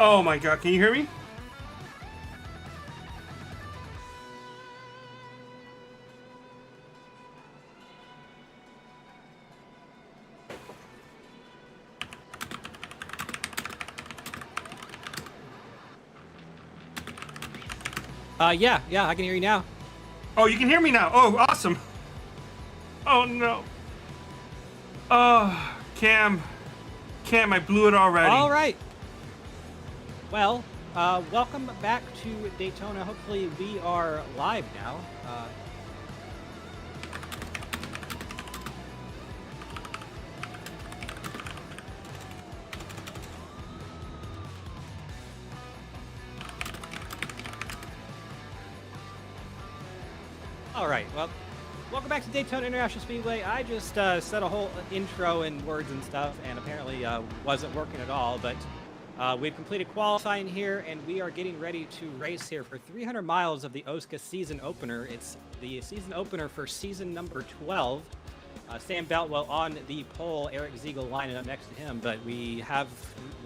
Oh my god, can you hear me? Yeah, I can hear you now. Oh, you can hear me now. Oh, awesome. Oh no. Oh, Cam, I blew it already. All right. Well, welcome back to Daytona. Hopefully we are live now. All right, well, welcome back to Daytona International Speedway. I just said a whole intro and words and stuff, and apparently wasn't working at all, but we've completed qualifying here, and we are getting ready to race here for 300 miles of the OSCA season opener. It's the season opener for season number 12. Sam Boutwell on the pole, Eric Ziegel lining up next to him, but we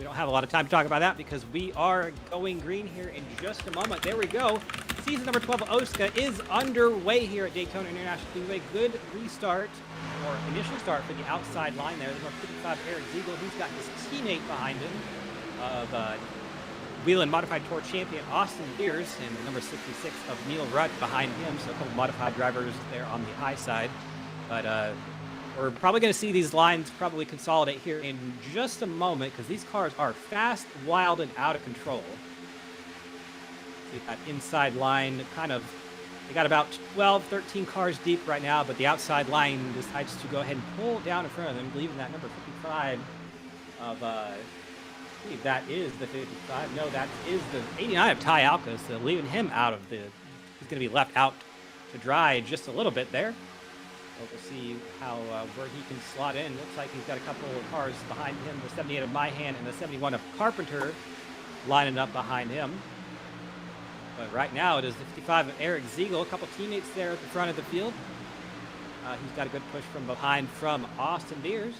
don't have a lot of time to talk about that because we are going green here in just a moment. There we go. Season number 12 of OSCA is underway here at Daytona International Speedway. Good restart, or initial start for the outside line there. There's number 55, Eric Ziegel. He's got his teammate behind him of Whelen Modified Tour champion Austin Beers, and the number 66 of Neil Rutt behind him. So a couple modified drivers there on the high side. But we're probably going to see these lines probably consolidate here in just a moment because these cars are fast, wild, and out of control. See that inside line they got about 12, 13 cars deep right now, but the outside line decides to go ahead and pull down in front of them, leaving that number 55 of, I believe that is the 55. No, that is the 89 of Ty Alka, so leaving him out of he's going to be left out to dry just a little bit there. We'll see how where he can slot in. Looks like he's got a couple of cars behind him. The 78 of Myhan and the 71 of Carpenter lining up behind him. But right now it is the 55 of Eric Ziegel. A couple teammates there at the front of the field. He's got a good push from behind from Austin Beers.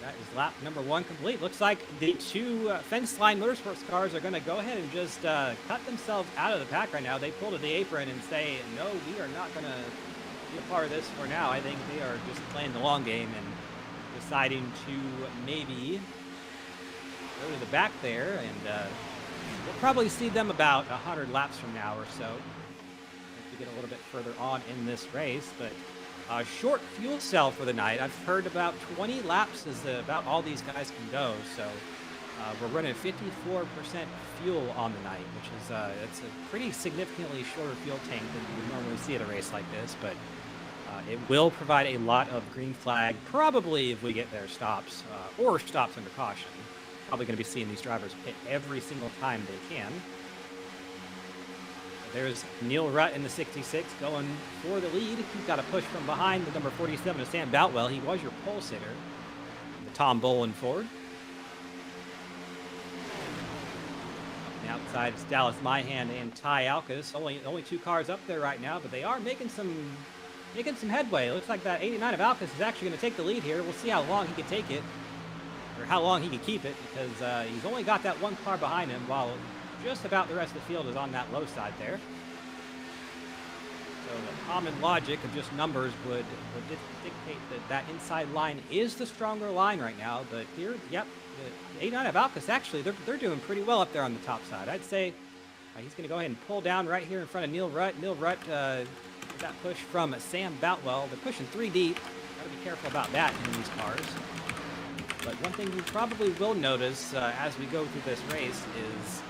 That is lap number 1 complete. Looks like the two Fence Line Motorsports cars are going to go ahead and just cut themselves out of the pack right now. They pull to the apron and say, no, we are not going to be a part of this for now. I think they are just playing the long game and deciding to maybe go to the back there. And we'll probably see them about 100 laps from now or so as we get a little bit further on in this race. But short fuel cell for the night. I've heard about 20 laps is about all these guys can go. So we're running 54% fuel on the night, which is it's a pretty significantly shorter fuel tank than you would normally see at a race like this. But it will provide a lot of green flag, probably if we get their stops or stops under caution. Probably going to be seeing these drivers pit every single time they can. There's Neil Rutt in the 66 going for the lead. He's got a push from behind the number 47 of Sam Boutwell. He was your pole sitter, the Tom Bolin Ford. On the outside is Dallas Myhan and Ty Alkas. Only two cars up there right now, but they are making some headway. It looks like that 89 of Alkas is actually going to take the lead here. We'll see how long he can take it, or how long he can keep it, because he's only got that one car behind him, while just about the rest of the field is on that low side there. So the common logic of just numbers would dictate that inside line is the stronger line right now. But here, yep, the 89 of Alkas, actually, they're doing pretty well up there on the top side. I'd say he's going to go ahead and pull down right here in front of Neil Rutt. Neil Rutt, that push from Sam Boutwell. They're pushing 3 deep. Got to be careful about that in these cars. But one thing you probably will notice as we go through this race is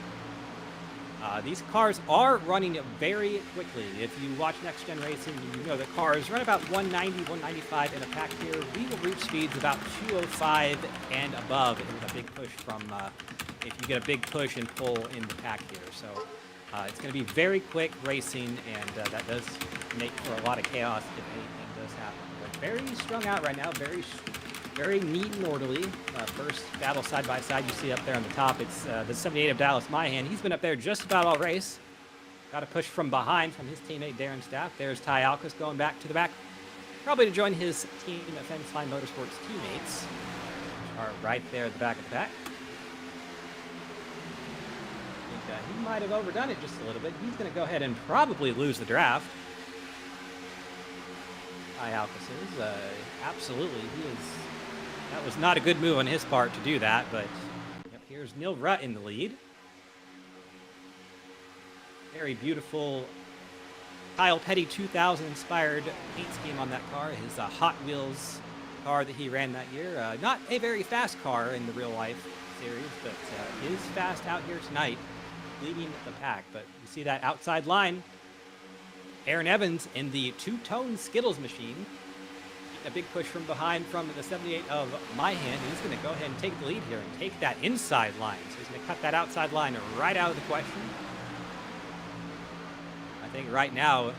these cars are running very quickly. If you watch Next Gen Racing, you know the cars run about 190, 195 in a pack here. We will reach speeds about 205 and above with a big push from, if you get a big push and pull in the pack here. So it's going to be very quick racing, and that does make for a lot of chaos if anything does happen. But very strung out right now, very neat and orderly. First battle side by side you see up there on the top. It's the 78 of Dallas Myhan. He's been up there just about all race. Got a push from behind from his teammate Darren Staff. There's Ty Alkas going back to the back, probably to join his team at Fence Line Motorsports teammates, are right there at the back of the pack. I think he might have overdone it just a little bit. He's going to go ahead and probably lose the draft. Alkus is. Absolutely. That was not a good move on his part to do that, but yep, here's Neil Rutt in the lead. Very beautiful Kyle Petty 2000 inspired paint scheme on that car. His Hot Wheels car that he ran that year. Not a very fast car in the real life series, but is fast out here tonight, leading the pack. But you see that outside line. Aaron Evans in the two-tone Skittles machine. A big push from behind from the 78 of My Hand. He's going to go ahead and take the lead here and take that inside line. So he's going to cut that outside line right out of the question. I think right now,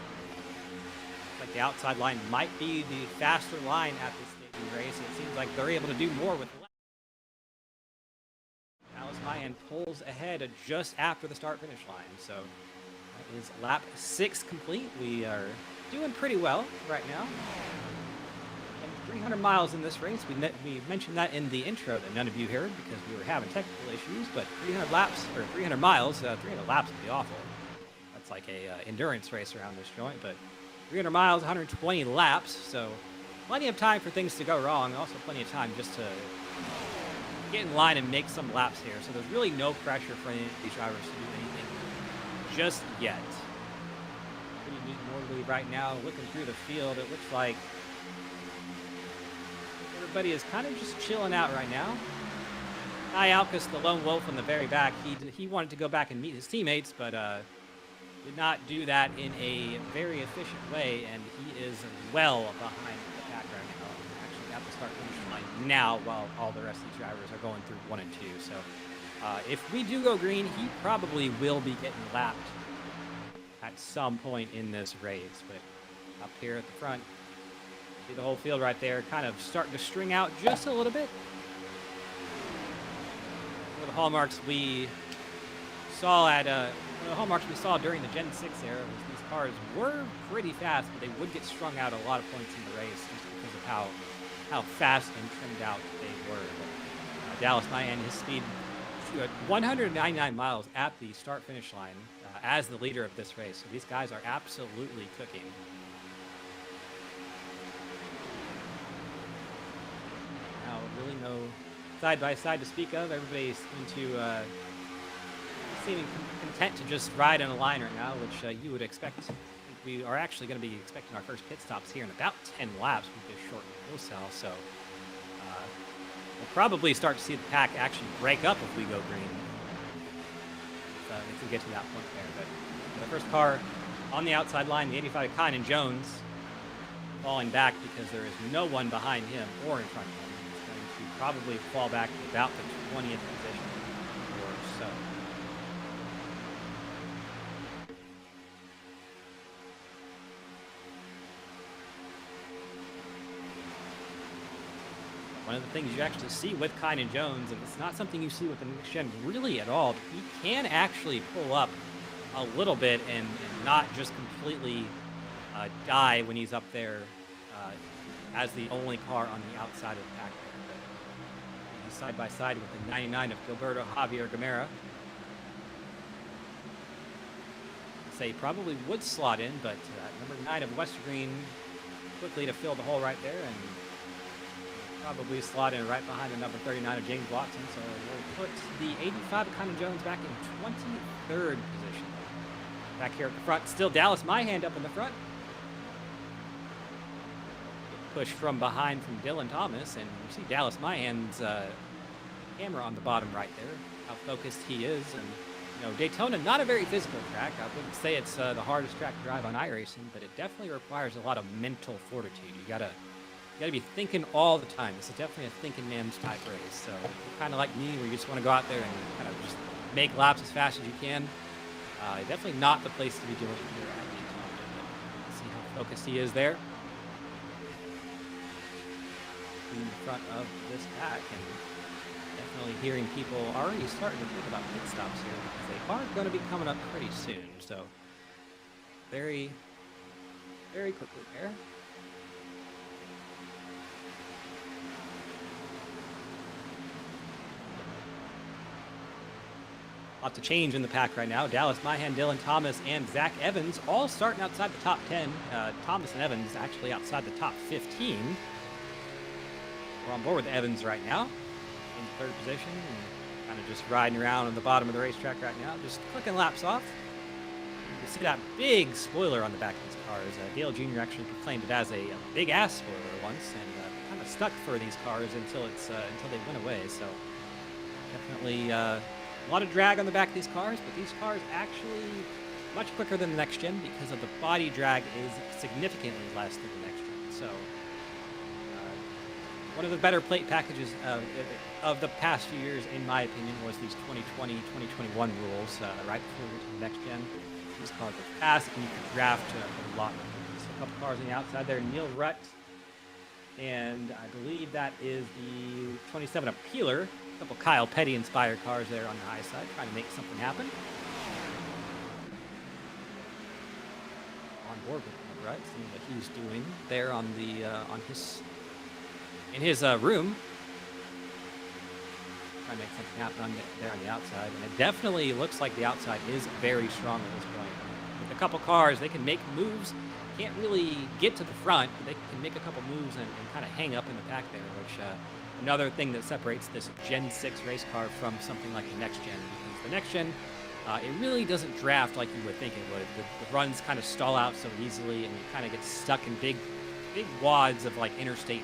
like the outside line might be the faster line at this stage of the race. It seems like they're able to do more with less. Dallas My Hand pulls ahead just after the start-finish line. So that is lap 6 complete. We are doing pretty well right now. 300 miles in this race. We mentioned that in the intro that none of you heard because we were having technical issues, but 300 laps, or 300 miles, 300 laps would be awful. That's like a endurance race around this joint, but 300 miles, 120 laps, so plenty of time for things to go wrong, also plenty of time just to get in line and make some laps here. So there's really no pressure for any of these drivers to do anything just yet. Pretty neat orderly right now, looking through the field, it looks like everybody is kind of just chilling out right now. Alkus, the lone wolf in the very back, he wanted to go back and meet his teammates, but did not do that in a very efficient way, and he is well behind the pack right now. Actually at the start-finish line now, while all the rest of the drivers are going through 1 and 2. So if we do go green, he probably will be getting lapped at some point in this race. But up here at the front, see the whole field right there kind of starting to string out just a little bit. One of the hallmarks we saw during the Gen 6 era was these cars were pretty fast, but they would get strung out a lot of points in the race just because of how fast and trimmed out they were. Dallas My Hand, his speed, 199 miles at the start-finish line as the leader of this race. So these guys are absolutely cooking. Really no side-by-side to speak of. Everybody seeming content to just ride in a line right now, which you would expect. I think we are actually going to be expecting our first pit stops here in about 10 laps with this short wholesale, so we'll probably start to see the pack actually break up if we go green. If we get to that point there. But the first car on the outside line, the 85 Kynan Jones, falling back because there is no one behind him or in front of him. Probably fall back to about the 20th position or so. One of the things you actually see with Kynan Jones, and it's not something you see with the next gen really at all, but he can actually pull up a little bit and not just completely die when he's up there as the only car on the outside of the pack. Side by side with the 99 of Gilberto Javier Gamera. Say probably would slot in, but number 9 of Westergreen quickly to fill the hole right there, and probably slot in right behind the number 39 of James Watson. So we'll put the 85 of Kynan Jones back in 23rd position. Back here at the front, still Dallas My Hand up in the front. Push from behind from Dylan Thomas, and you see Dallas My Hand's camera on the bottom right there, how focused he is. And you know, Daytona, not a very physical track. I wouldn't say it's the hardest track to drive on iRacing, but it definitely requires a lot of mental fortitude. You gotta be thinking all the time. This is definitely a thinking man's type race. So kind of like me, where you just want to go out there and kind of just make laps as fast as you can. Definitely not the place to be doing it here at Daytona. See how focused he is there in front of this pack, and definitely hearing people already starting to think about pit stops here because they are going to be coming up pretty soon. So very, very quickly there. Lots of change in the pack right now. Dallas Myhan, Dylan Thomas, and Zach Evans all starting outside the top 10. Thomas and Evans actually outside the top 15. We're on board with Evans right now in third position. And kind of just riding around on the bottom of the racetrack right now. Just clicking laps off. You see that big spoiler on the back of these cars. Dale Jr. actually proclaimed it as a big-ass spoiler once. And kind of stuck for these cars until they went away. So definitely... a lot of drag on the back of these cars, but these cars actually much quicker than the next gen because of the body drag is significantly less than the next gen. So one of the better plate packages of the past few years, in my opinion, was these 2020, 2021 rules right before we went to the next gen. These cars were fast and you could draft a lot. So a couple cars on the outside there, Neil Rutt, and I believe that is the 27 Appealer. A couple Kyle Petty inspired cars there on the high side, trying to make something happen. On board with Rutt, seeing what he's doing there on the in his room. Trying to make something happen there on the outside, and it definitely looks like the outside is very strong at this point. With a couple cars, they can make moves. Can't really get to the front, but they can make a couple moves and kind of hang up in the pack there, which. Another thing that separates this Gen 6 race car from something like the next gen, because the next gen, it really doesn't draft like you would think it would. The runs kind of stall out so easily, and you kind of get stuck in big wads of like interstate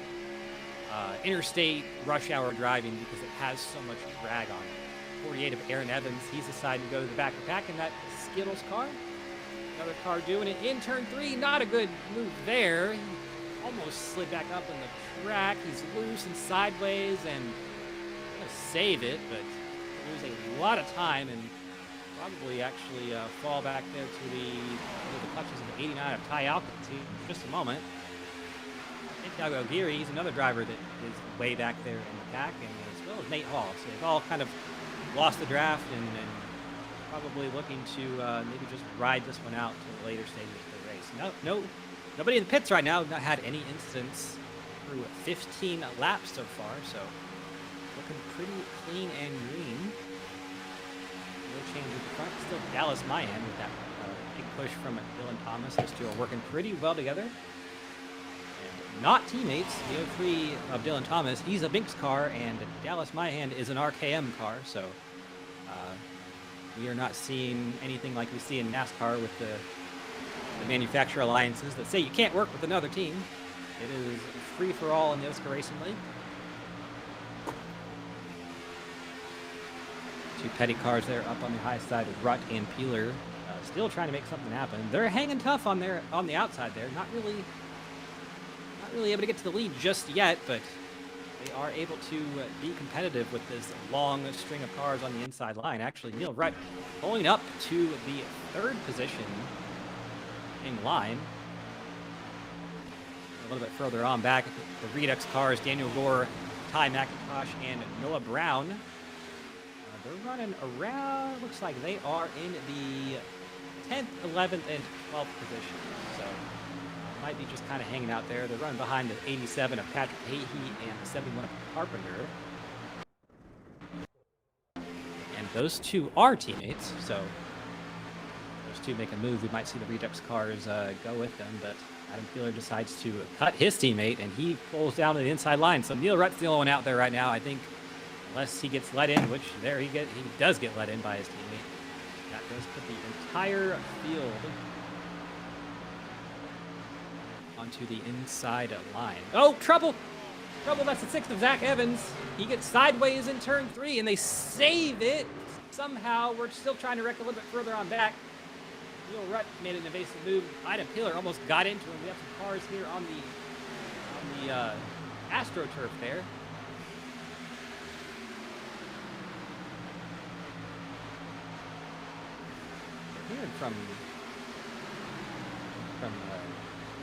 rush hour driving because it has so much drag on it. 48 of Aaron Evans, he's decided to go to the back of the pack in that Skittles car. Another car doing it in turn 3, not a good move there. He almost slid back up in the track. He's loose and sideways and gonna save it, but lose a lot of time and probably actually fall back there to the clutches of the 89 of Ty Alkins in just a moment. Santiago Aguirre, he's another driver that is way back there in the pack, and as well as Nate Hall. So they've all kind of lost the draft and probably looking to maybe just ride this one out to the later stages of the race. Nobody in the pits right now not had any incidents through 15 laps so far, so looking pretty clean and green. No change at the front. Still Dallas Myhan with that big push from Dylan Thomas. Those two are working pretty well together. And not teammates. The 03 of Dylan Thomas, he's a Binks car, and Dallas Myhan is an RKM car, so we are not seeing anything like we see in NASCAR with the manufacturer alliances that say you can't work with another team. It is free for all in the OSCA Racing League. Two Petty cars there up on the high side with Rutt and Peeler, still trying to make something happen. They're hanging tough on the outside there. Not really able to get to the lead just yet, but they are able to be competitive with this long string of cars on the inside line. Actually, Neil Rutt pulling up to the third position in line. A little bit further on back, the Redux cars, Daniel Gore, Ty McIntosh, and Noah Brown. They're running around, looks like they are in the 10th, 11th, and 12th position. So might be just kind of hanging out there. They're running behind the 87 of Patrick Hahey and the 71 of Carpenter. And those two are teammates, so those two make a move. We might see the Redux cars go with them, but Adam Peeler decides to cut his teammate, and he pulls down to the inside line. So Neil Rutt's the only one out there right now, I think, unless he gets let in, which there he does get let in by his teammate. That does put the entire field onto the inside line. Oh, trouble! Trouble, that's the 6th of Zach Evans. He gets sideways in turn 3, and they save it. Somehow, we're still trying to wreck a little bit further on back. Neil Rutt made an evasive move. Adam Peeler almost got into him. We have some cars here on the AstroTurf there. We're hearing from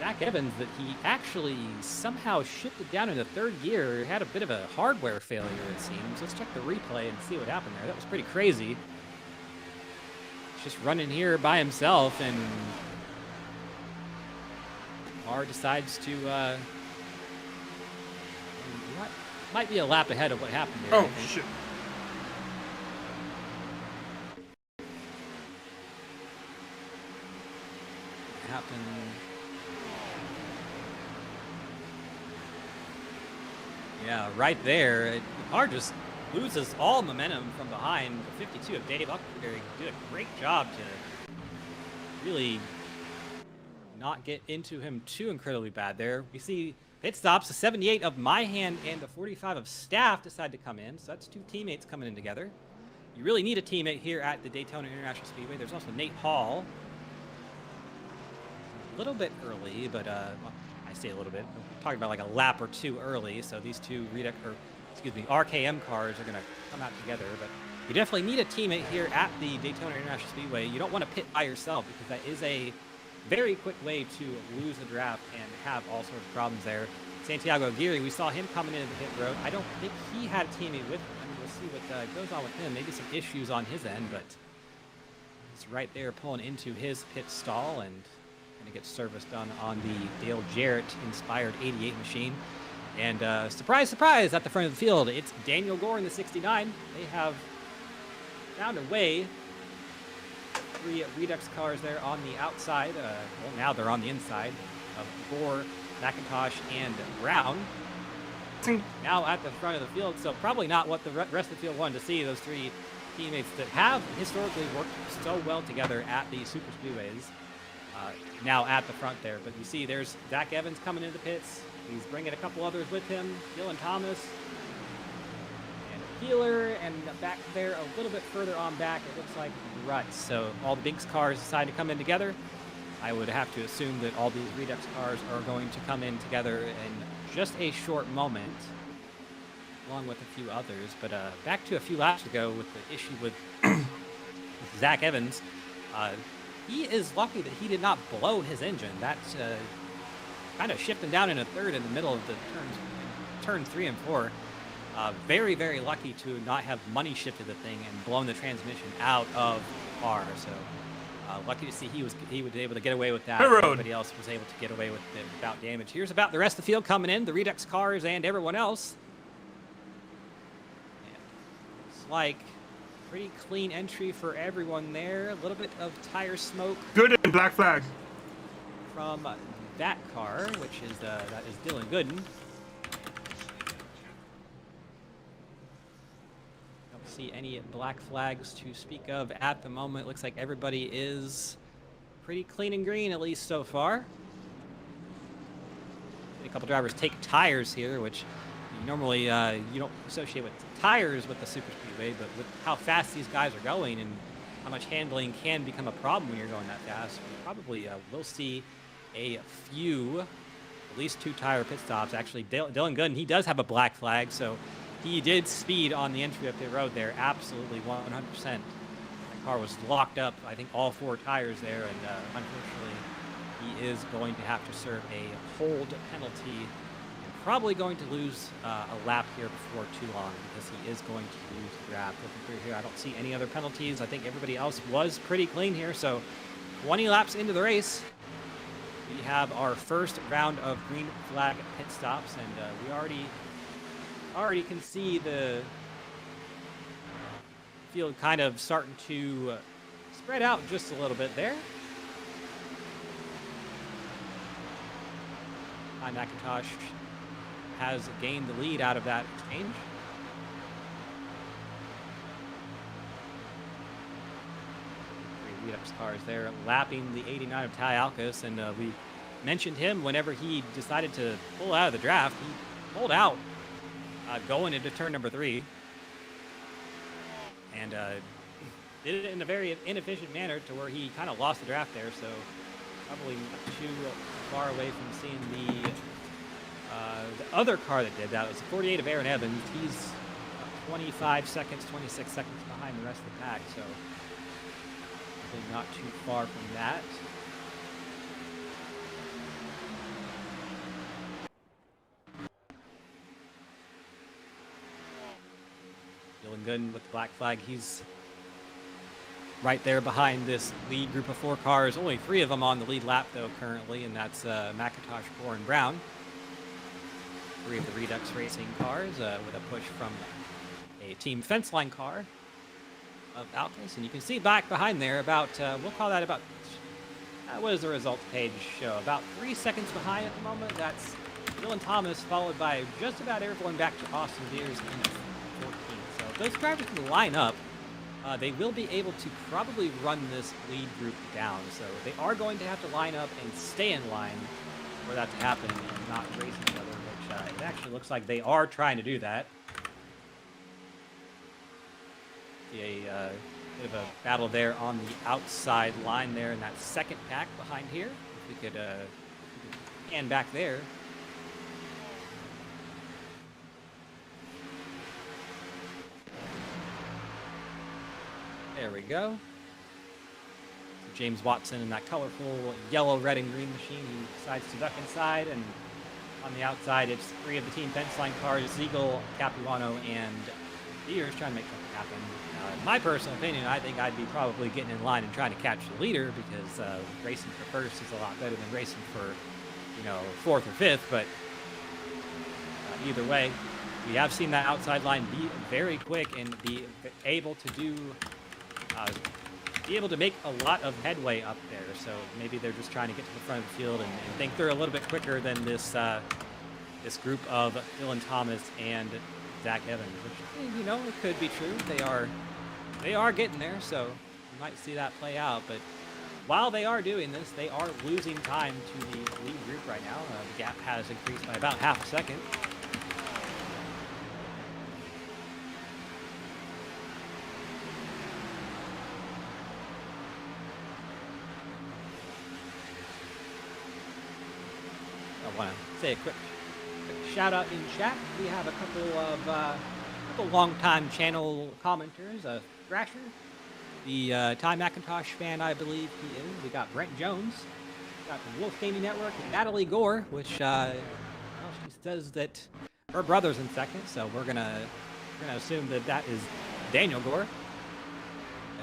Zach Evans that he actually somehow shifted down into third gear. Had a bit of a hardware failure, it seems. Let's check the replay and see what happened there. That was pretty crazy. Just running here by himself, and Marr decides to might be a lap ahead of what happened there. Oh shit. happen? Yeah, right there. The car just loses all momentum from behind. The 52 of Dave Huckleberry did a great job to really not get into him too incredibly bad there. We see pit stops. The 78 of Myhand and the 45 of Staff decide to come in. So that's two teammates coming in together. You really need a teammate here at the Daytona International Speedway. There's also Nate Hall. A little bit early, but well, I say a little bit. I'm talking about like a lap or two early. So these two RKM cars are going to come out together. But you definitely need a teammate here at the Daytona International Speedway. You don't want to pit by yourself because that is a very quick way to lose the draft and have all sorts of problems there. Santiago Aguirre, we saw him coming into the pit road. I don't think he had a teammate with him. I mean, we'll see what goes on with him. Maybe some issues on his end, but he's right there pulling into his pit stall and going to get service done on the Dale Jarrett-inspired 88 machine. And surprise, surprise, at the front of the field, it's Daniel Gore in the 69. They have found a way. 3 Redux cars there on the outside. Well, now they're on the inside of Gore, McIntosh, and Brown. Now at the front of the field, so probably not what the rest of the field wanted to see. Those 3 teammates that have historically worked so well together at the super speedways. Now at the front there, but you see there's Zach Evans coming into the pits. He's bringing a couple others with him. Dylan Thomas and Keeler, and back there a little bit further on back, it looks like Ruts. So all the Binks cars decide to come in together. I would have to assume that all these Redux cars are going to come in together in just a short moment, along with a few others. But back to a few laps ago with the issue with Zach Evans. He is lucky that he did not blow his engine. That's kind of shifting down in a third in the middle of the turn 3 and 4. Very, very lucky to not have money shifted the thing and blown the transmission out of the car. So lucky to see he was able to get away with that. Everybody else was able to get away with it without damage. Here's about the rest of the field coming in, the Redux cars and everyone else. And looks like pretty clean entry for everyone there. A little bit of tire smoke. Good and black flag. From that car, which is that is Dylan Gooden. Don't see any black flags to speak of at the moment. Looks like everybody is pretty clean and green, at least so far. A couple drivers take tires here, which normally you don't associate with tires with the super speedway, but with how fast these guys are going and how much handling can become a problem when you're going that fast, we probably will see a few, at least 2 tire pit stops. Actually, Dylan Gooden, he does have a black flag, so he did speed on the entry up pit road there, absolutely 100%. That car was locked up, I think all 4 tires there, and unfortunately, he is going to have to serve a hold penalty. Probably going to lose a lap here before too long because he is going to lose the draft. Looking through here, I don't see any other penalties. I think everybody else was pretty clean here. So 20 laps into the race, we have our first round of green flag pit stops, and we already can see the field kind of starting to spread out just a little bit there. McIntosh has gained the lead out of that exchange. Three Redux cars there lapping the 89 of Ty Alcus, and we mentioned him whenever he decided to pull out of the draft. He pulled out going into turn number 3 and did it in a very inefficient manner to where he kind of lost the draft there, so probably not too far away from seeing the other car that did that. Was the 48 of Aaron Evans. He's 25 seconds, 26 seconds behind the rest of the pack, so probably not too far from that. Dylan Gooden with the black flag. He's right there behind this lead group of 4 cars. Only 3 of them on the lead lap, though, currently, and that's McIntosh, Gore, and Brown. 3 of the Redux Racing cars with a push from a Team Fenceline car of Alcus. And you can see back behind there about, we'll call that about what does the results page show? About 3 seconds behind at the moment. That's Dylan Thomas, followed by just about everyone back to Austin Deers in 14th. So if those drivers can line up, they will be able to probably run this lead group down. So they are going to have to line up and stay in line for that to happen and not race each other, which it actually looks like they are trying to do that. See a bit of a battle there on the outside line there in that second pack behind here. If we could pan back there. There we go. So James Watson in that colorful yellow, red, and green machine. He decides to duck inside, and on the outside, it's 3 of the team fence line cars, Ziegel, Capuano, and Deers trying to make something happen. In my personal opinion, I think I'd be probably getting in line and trying to catch the leader, because racing for first is a lot better than racing for, you know, 4th or 5th. But either way, we have seen that outside line be very quick and be able to do. Be able to make a lot of headway up there. So maybe they're just trying to get to the front of the field and think they're a little bit quicker than this this group of Dylan Thomas and Zach Evans, which, you know, it could be true. They are getting there, so you might see that play out. But while they are doing this, they are losing time to the lead group right now. The gap has increased by about half a second. I want to say a quick shout out in chat. We have a couple long-time channel commenters. Thrasher, the Ty McIntosh fan, I believe he is. We got Brent Jones, got the Wolf Gaming Network, and Natalie Gore, which well, she says that her brother's in second, so we're gonna assume that that is Daniel Gore.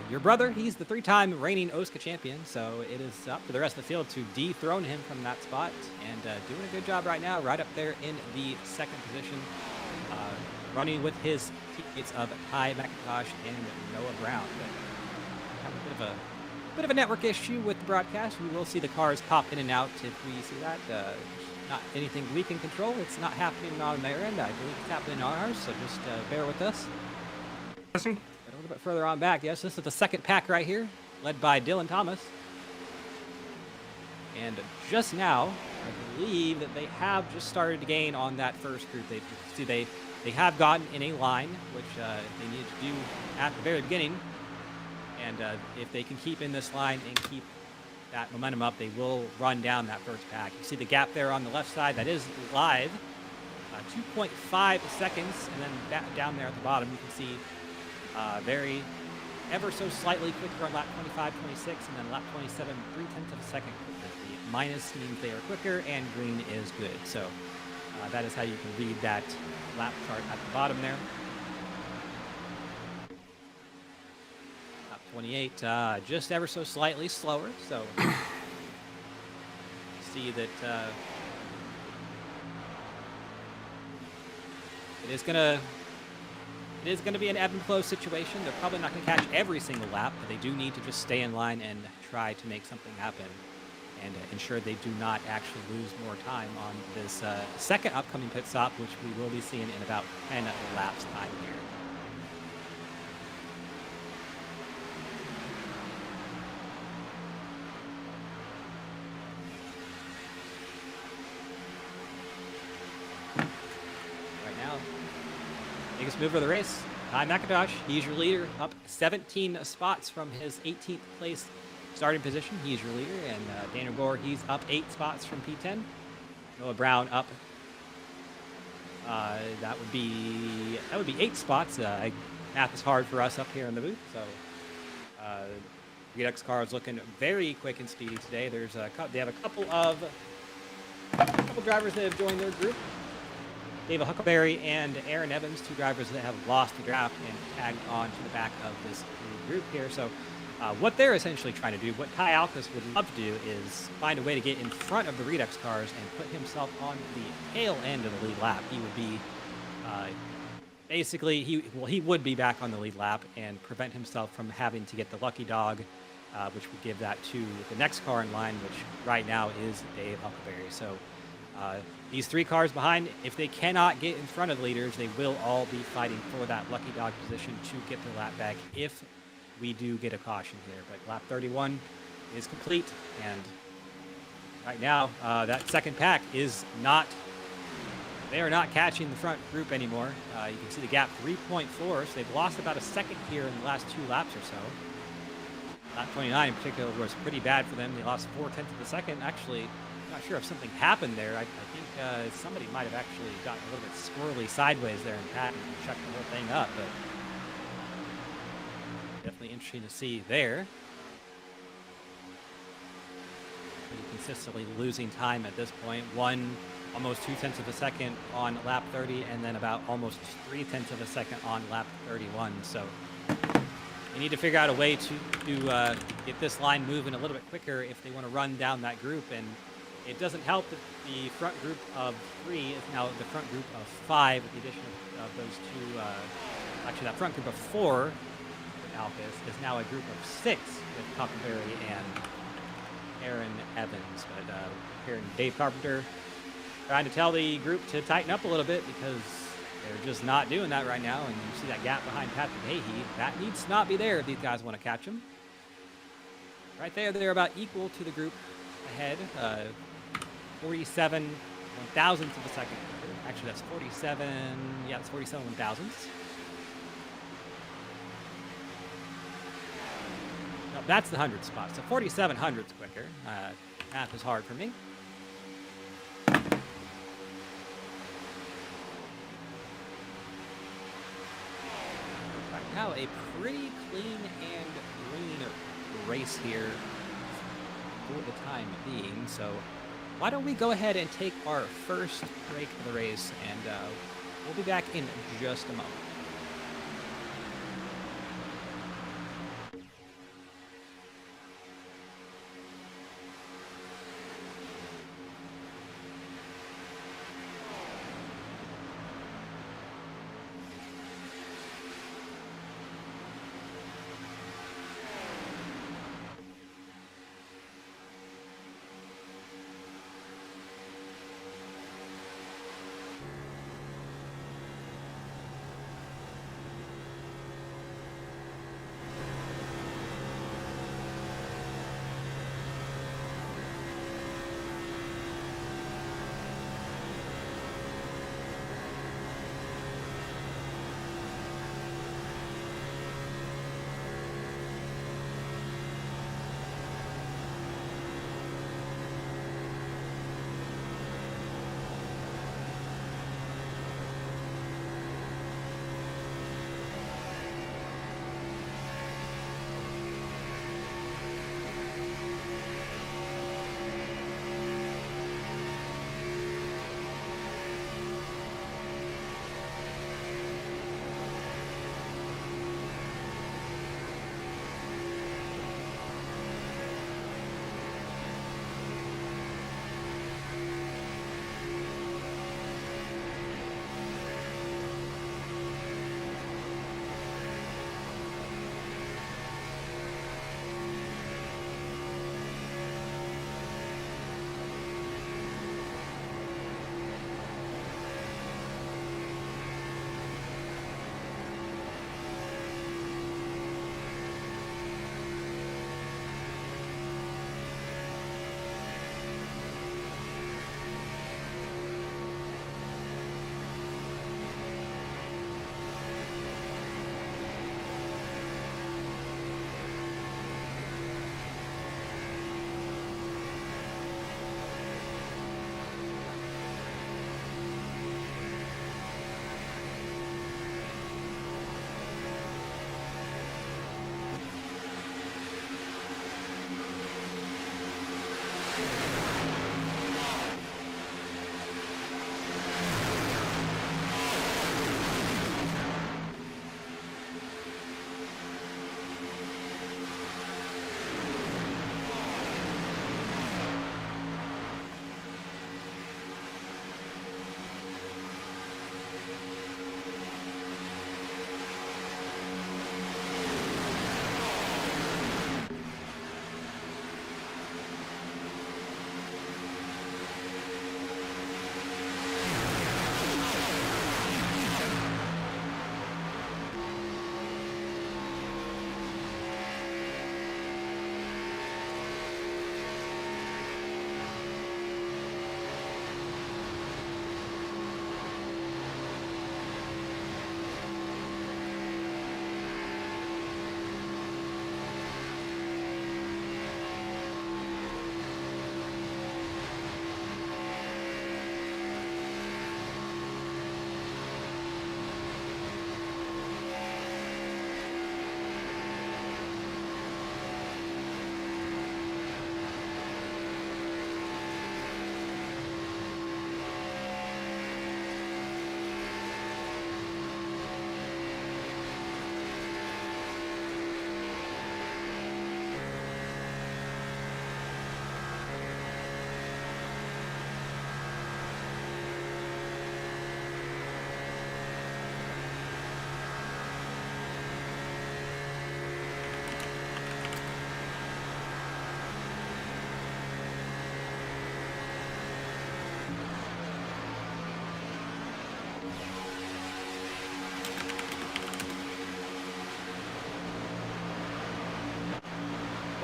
Your brother, he's the 3-time reigning OSCA champion, so it is up to the rest of the field to dethrone him from that spot, and doing a good job right now, right up there in the second position, running with his teammates of Ty McIntosh and Noah Brown. But have a bit of a network issue with the broadcast. We will see the cars pop in and out if we see that. Not anything we can control. It's not happening on their end. I believe it's happening on ours, so just bear with us. A little bit further on back, yes, this is the second pack right here, led by Dylan Thomas. And just now, I believe that they have just started to gain on that first group. They have gotten in a line, which they need to do at the very beginning. And if they can keep in this line and keep that momentum up, they will run down that first pack. You see the gap there on the left side, that is live. 2.5 seconds, and then down there at the bottom, you can see very ever so slightly quicker on lap 25, 26, and then lap 27, 0.3 of a second quicker. The minus means they are quicker, and green is good. So that is how you can read that lap chart at the bottom there. Lap 28, just ever so slightly slower. So see that it is going to be an ebb and flow situation. They're probably not going to catch every single lap, but they do need to just stay in line and try to make something happen and ensure they do not actually lose more time on this second upcoming pit stop, which we will be seeing in about 10 laps time here. Biggest mover of the race, Ty McIntosh. He's your leader, up 17 spots from his 18th place starting position. He's your leader, and Daniel Gore, he's up 8 spots from P10. Noah Brown up. That would be 8 spots. Math is hard for us up here in the booth, so Redux car is looking very quick and speedy today. They have a couple drivers that have joined their group. David Huckleberry and Aaron Evans, 2 drivers that have lost the draft and tagged on to the back of this group here. So what they're essentially trying to do, what Kai Alkus would love to do, is find a way to get in front of the Redux cars and put himself on the tail end of the lead lap. He would be basically, he would be back on the lead lap and prevent himself from having to get the lucky dog which would give that to the next car in line, which right now is Dave Huckleberry. So these 3 cars behind, if they cannot get in front of the leaders, they will all be fighting for that lucky dog position to get the lap back if we do get a caution here. But lap 31 is complete, and right now that second pack is not, they are not catching the front group anymore. You can see the gap 3.4, so they've lost about a second here in the last 2 laps or so. Lap 29 in particular was pretty bad for them. They lost 0.4 of a second. Actually, I'm not sure if something happened there. I think somebody might have actually gotten a little bit squirrely sideways there and Pat and checked the whole thing up, but definitely interesting to see there. Pretty consistently losing time at this point. Almost 0.2 of a second on lap 30, and then about almost 0.3 of a second on lap 31. So they need to figure out a way to get this line moving a little bit quicker if they want to run down that group. And it doesn't help that the front group of 3 is now the front group of 5 with the addition of those 2. Actually, that front group of 4 with Alphys is now a group of 6 with Huckleberry and Aaron Evans. But here in Dave Carpenter trying to tell the group to tighten up a little bit because they're just not doing that right now. And you see that gap behind Patrick Hahey. That needs to not be there if these guys want to catch him. Right there, they're about equal to the group ahead. 47 1,000ths of a second. Actually, that's 47. Yeah, it's 47 1,000ths. No, that's the 100th spot. So 47 hundredths quicker. Math is hard for me. Right now, a pretty clean and green race here for the time being. So why don't we go ahead and take our first break of the race, and we'll be back in just a moment.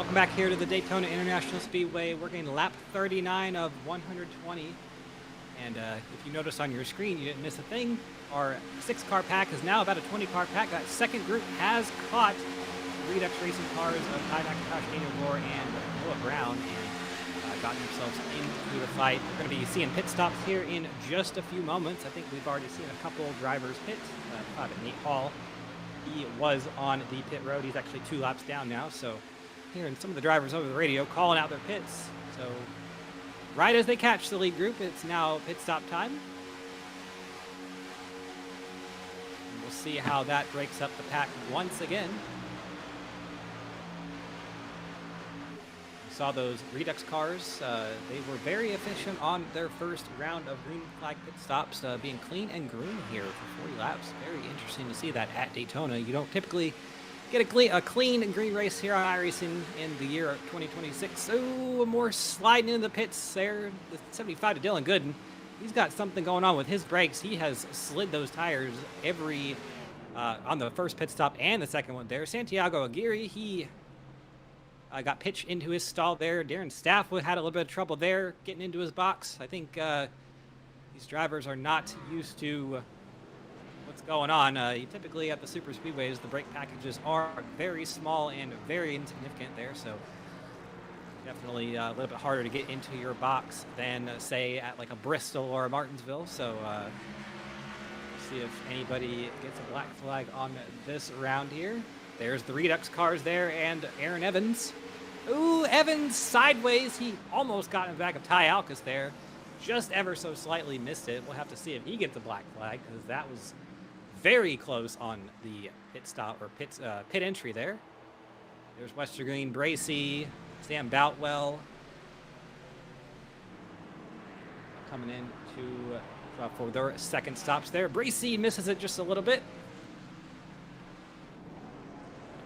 Welcome back here to the Daytona International Speedway. We're getting lap 39 of 120. And if you notice on your screen, you didn't miss a thing. Our 6-car pack is now about a 20-car pack. That second group has caught Redux Racing cars of Ty McIntosh, Daniel Gore, and Noah Brown, and gotten themselves into the fight. We're going to be seeing pit stops here in just a few moments. I think we've already seen a couple drivers pit. Nate Hall, he was on the pit road. He's actually 2 laps down now, so hearing some of the drivers over the radio calling out their pits. So right as they catch the lead group, it's now pit stop time. And we'll see how that breaks up the pack once again. We saw those Redux cars. They were very efficient on their first round of green flag pit stops, being clean and green here for 40 laps. Very interesting to see that at Daytona. You don't typically get a clean and green race here on iRacing in the year of 2026. So more sliding into the pits there. The 75 to Dylan Gooden. He's got something going on with his brakes. He has slid those tires every on the first pit stop and the second one there. Santiago Aguirre, he got pitched into his stall there. Darren Staffwood had a little bit of trouble there getting into his box. I think these drivers are not used to what's going on. Typically at the super speedways, the brake packages are very small and very insignificant there, so definitely a little bit harder to get into your box than say at like a Bristol or a Martinsville. So see if anybody gets a black flag on this round here. There's the Redux cars there and Aaron Evans. Ooh, Evans sideways. He almost got in the back of Ty Alcus there. Just ever so slightly missed it. We'll have to see if he gets a black flag, because that was very close on the pit stop or pit entry there. There's Westergreen, Bracey, Sam Boutwell coming in to for their second stops there. Bracey misses it just a little bit.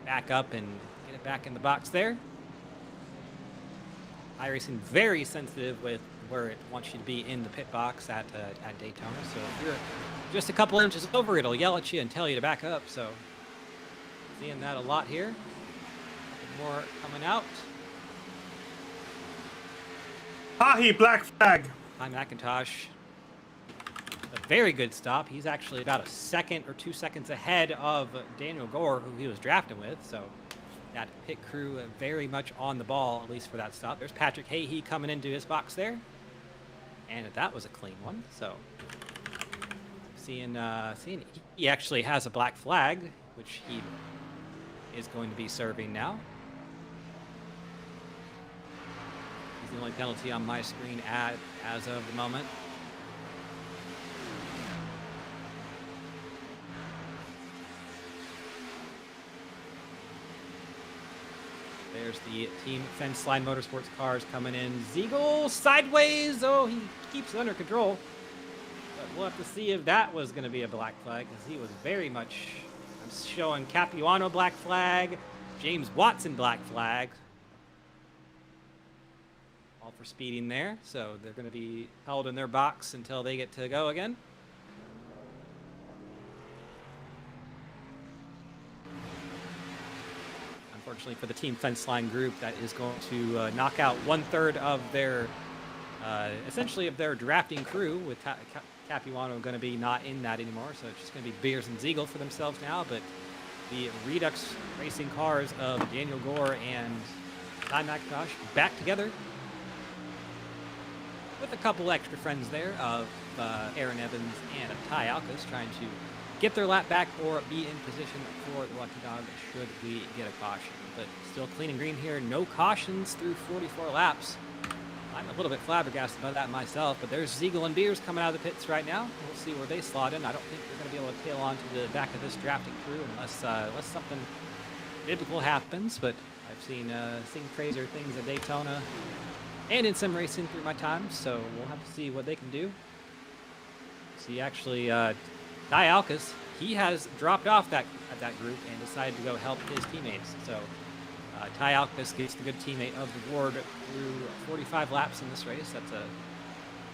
Back up and get it back in the box there. iRacing very sensitive with where it wants you to be in the pit box at Daytona. So if you're just a couple inches over, it'll yell at you and tell you to back up. So seeing that a lot here. More coming out. Hahi, black flag. Ty McIntosh, a very good stop. He's actually about a second or 2 seconds ahead of Daniel Gore, who he was drafting with. So that pit crew very much on the ball, at least for that stop. There's Patrick Hahey coming into his box there. And that was a clean one. So seeing he actually has a black flag, which he is going to be serving now. He's the only penalty on my screen as of the moment. There's the Team Fence Line Motorsports cars coming in. Ziegel sideways. Oh, he keeps it under control. But we'll have to see if that was going to be a black flag, because he was very much showing Capuano black flag, James Watson black flag. All for speeding there. So they're going to be held in their box until they get to go again. Unfortunately for the Team Fence Line group, that is going to knock out 1/3 of their, essentially of their drafting crew, with Capuano going to be not in that anymore. So it's just going to be Beers and Ziegel for themselves now. But the Redux Racing cars of Daniel Gore and Ty McIntosh back together, with a couple extra friends there of Aaron Evans and Ty Alcus, trying to get their lap back or be in position for the lucky dog should we get a caution. But still clean and green here. No cautions through 44 laps. I'm a little bit flabbergasted by that myself, but there's Ziegel and Beers coming out of the pits right now. We'll see where they slot in. I don't think they're going to be able to tail onto the back of this drafting crew unless something biblical happens. But I've seen crazier things at Daytona and in sim racing through my time, so we'll have to see what they can do. See, actually, Ty Alcus, he has dropped off that group and decided to go help his teammates. So Ty Alcus gets the good teammate of the award through 45 laps in this race. That's a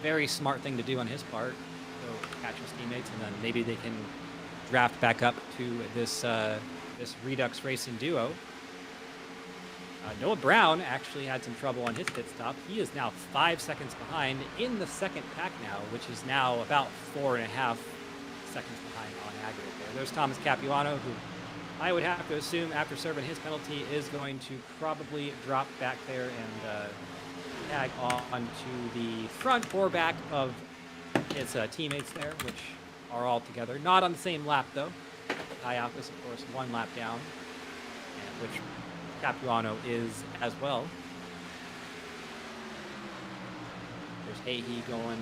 very smart thing to do on his part. Go catch his teammates, and then maybe they can draft back up to this this Redux Racing duo. Noah Brown actually had some trouble on his pit stop. He is now 5 seconds behind in the second pack now, which is now about 4.5 seconds behind on aggregate there. There's Thomas Capuano, who I would have to assume after serving his penalty is going to probably drop back there and tag on to the front or back of his teammates there, which are all together. Not on the same lap, though. Iacus, of course, 1 lap down, which Capuano is as well. There's Hahey going,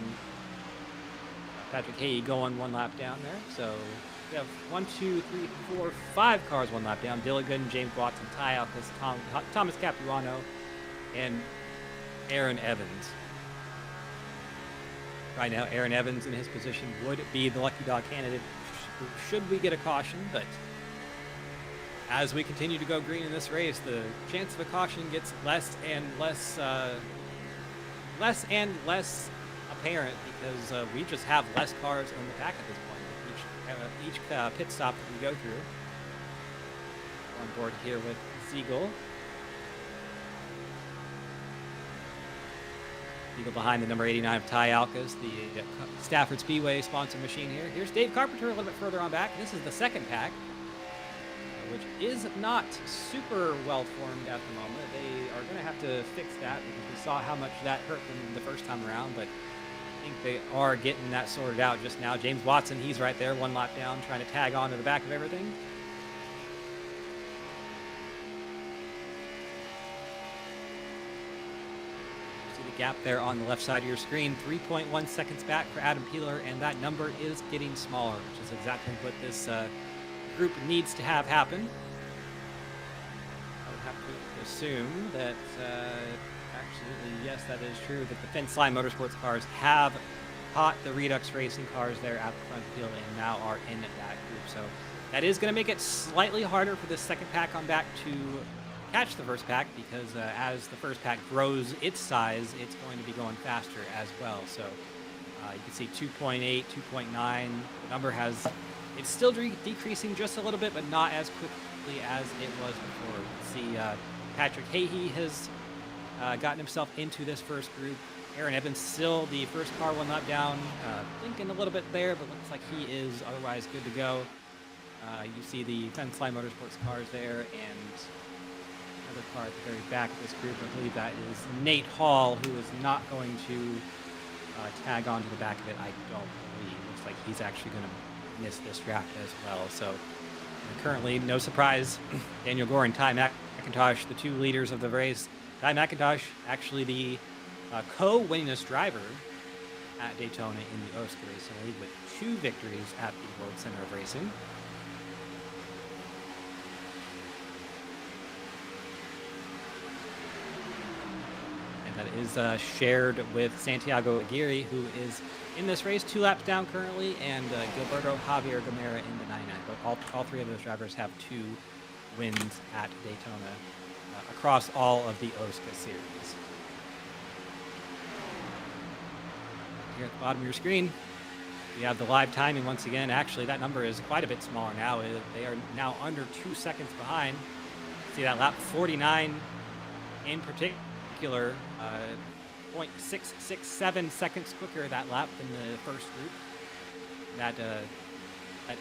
Patrick Hahey going 1 lap down there. So we have 1, 2, 3, 4, 5 cars 1 lap down. Dilligan, James Watson, Iacus, Thomas Capuano, and Aaron Evans. Right now, Aaron Evans in his position would be the lucky dog candidate should we get a caution, but as we continue to go green in this race, the chance of a caution gets less and less apparent because we just have less cars in the pack at this point. Each pit stop that we go through. On board here with Siegel. Siegel behind the number 89 of Ty Alcas, the Stafford Speedway sponsor machine here. Here's Dave Carpenter a little bit further on back. This is the second pack, which is not super well formed at the moment. They are going to have to fix that because we saw how much that hurt them the first time around, but I think they are getting that sorted out just now. James Watson, he's right there, 1 lap down, trying to tag on to the back of everything. Gap there on the left side of your screen, 3.1 seconds back for Adam Peeler, and that number is getting smaller, which is exactly what this group needs to have happen. I would have to assume that, absolutely, yes, that is true, that the Fence Line Motorsports cars have caught the Redux Racing cars there at the front field and now are in that group. So that is going to make it slightly harder for this second pack on back to catch the first pack because as the first pack grows its size, it's going to be going faster as well. So you can see 2.8, 2.9. The number it's still decreasing just a little bit, but not as quickly as it was before. You can see Patrick Hahey has gotten himself into this first group. Aaron Evans still the first car 1 lap down, blinking a little bit there, but looks like he is otherwise good to go. You see the Fence Line Motorsports cars there, and another car at the very back of this group. I believe that is Nate Hall, who is not going to tag onto the back of it, I don't believe. Looks like he's actually going to miss this draft as well. So currently, no surprise, Daniel Gore and Ty McIntosh, the 2 leaders of the race. Ty McIntosh, actually the co-winningest driver at Daytona in the OSCA race, so lead with 2 victories at the World Center of Racing. That is shared with Santiago Aguirre, who is in this race 2 laps down currently, and Gilberto Javier Gamera in the 99. But all 3 of those drivers have 2 wins at Daytona across all of the OSCA series. Here at the bottom of your screen, we have the live timing once again. Actually, that number is quite a bit smaller now. They are now under 2 seconds behind. See that lap 49 in particular. 0.667 seconds quicker that lap than the first group. That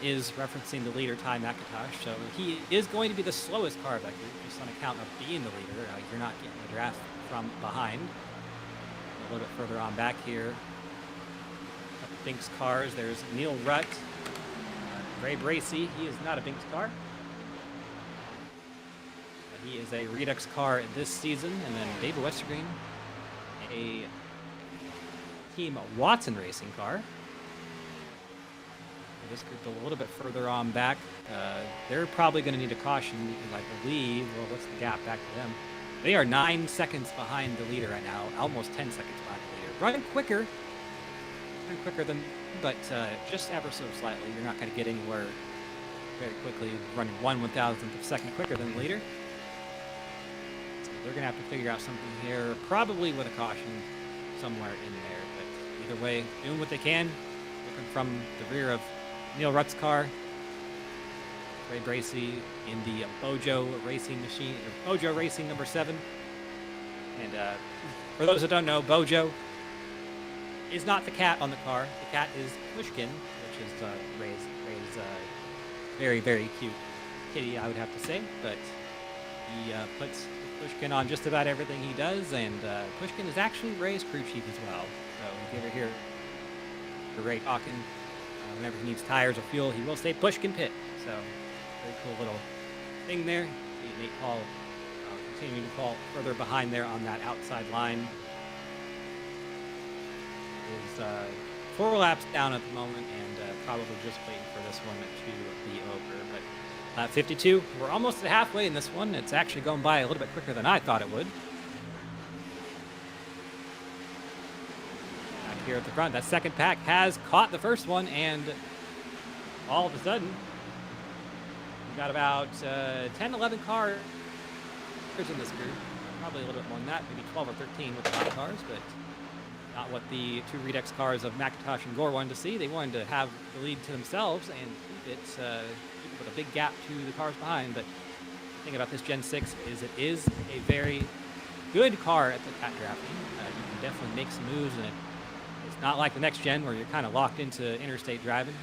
is referencing the leader, Ty McIntosh. So he is going to be the slowest car of that group, just on account of being the leader. You're not getting the draft from behind. A little bit further on back here, Binks cars. There's Neil Rutt, Ray Bracey. He is not a Binks car. He is a Redux car this season. And then David Westergreen, a Team Watson Racing car. This group a little bit further on back. They're probably going to need a caution because I believe, well, what's the gap back to them? They are 9 seconds behind the leader right now, almost 10 seconds behind the leader. Running quicker than, but just ever so slightly. You're not going to get anywhere very quickly running 1/1000th of a second quicker than the leader. So they're going to have to figure out something here, probably with a caution somewhere in there. But either way, doing what they can, looking from the rear of Neil Rutt's car. Ray Bracey in the Bojo Racing machine, or Bojo Racing number 7. And for those that don't know, Bojo is not the cat on the car. The cat is Pushkin, which is Ray's very, very cute kitty, I would have to say. But he puts Pushkin on just about everything he does, and Pushkin is actually Ray's crew chief as well. So if you ever hear Ray talking, whenever he needs tires or fuel, he will say Pushkin Pit. So very cool little thing there. Nate Paul continuing to fall further behind there on that outside line. Is 4 laps down at the moment, and probably just waiting for this one to be over. But lap 52, we're almost at halfway in this one. It's actually going by a little bit quicker than I thought it would. Back here at the front, that second pack has caught the first one, and all of a sudden, we've got about 10, 11 cars in this group. Probably a little bit more than that, maybe 12 or 13 with the hot cars, but not what the 2 Redux cars of McIntosh and Gore wanted to see. They wanted to have the lead to themselves and keep it with a big gap to the cars behind. But the thing about this Gen 6 is it is a very good car at drafting. You can definitely make some moves, and it's not like the next gen where you're kind of locked into interstate driving.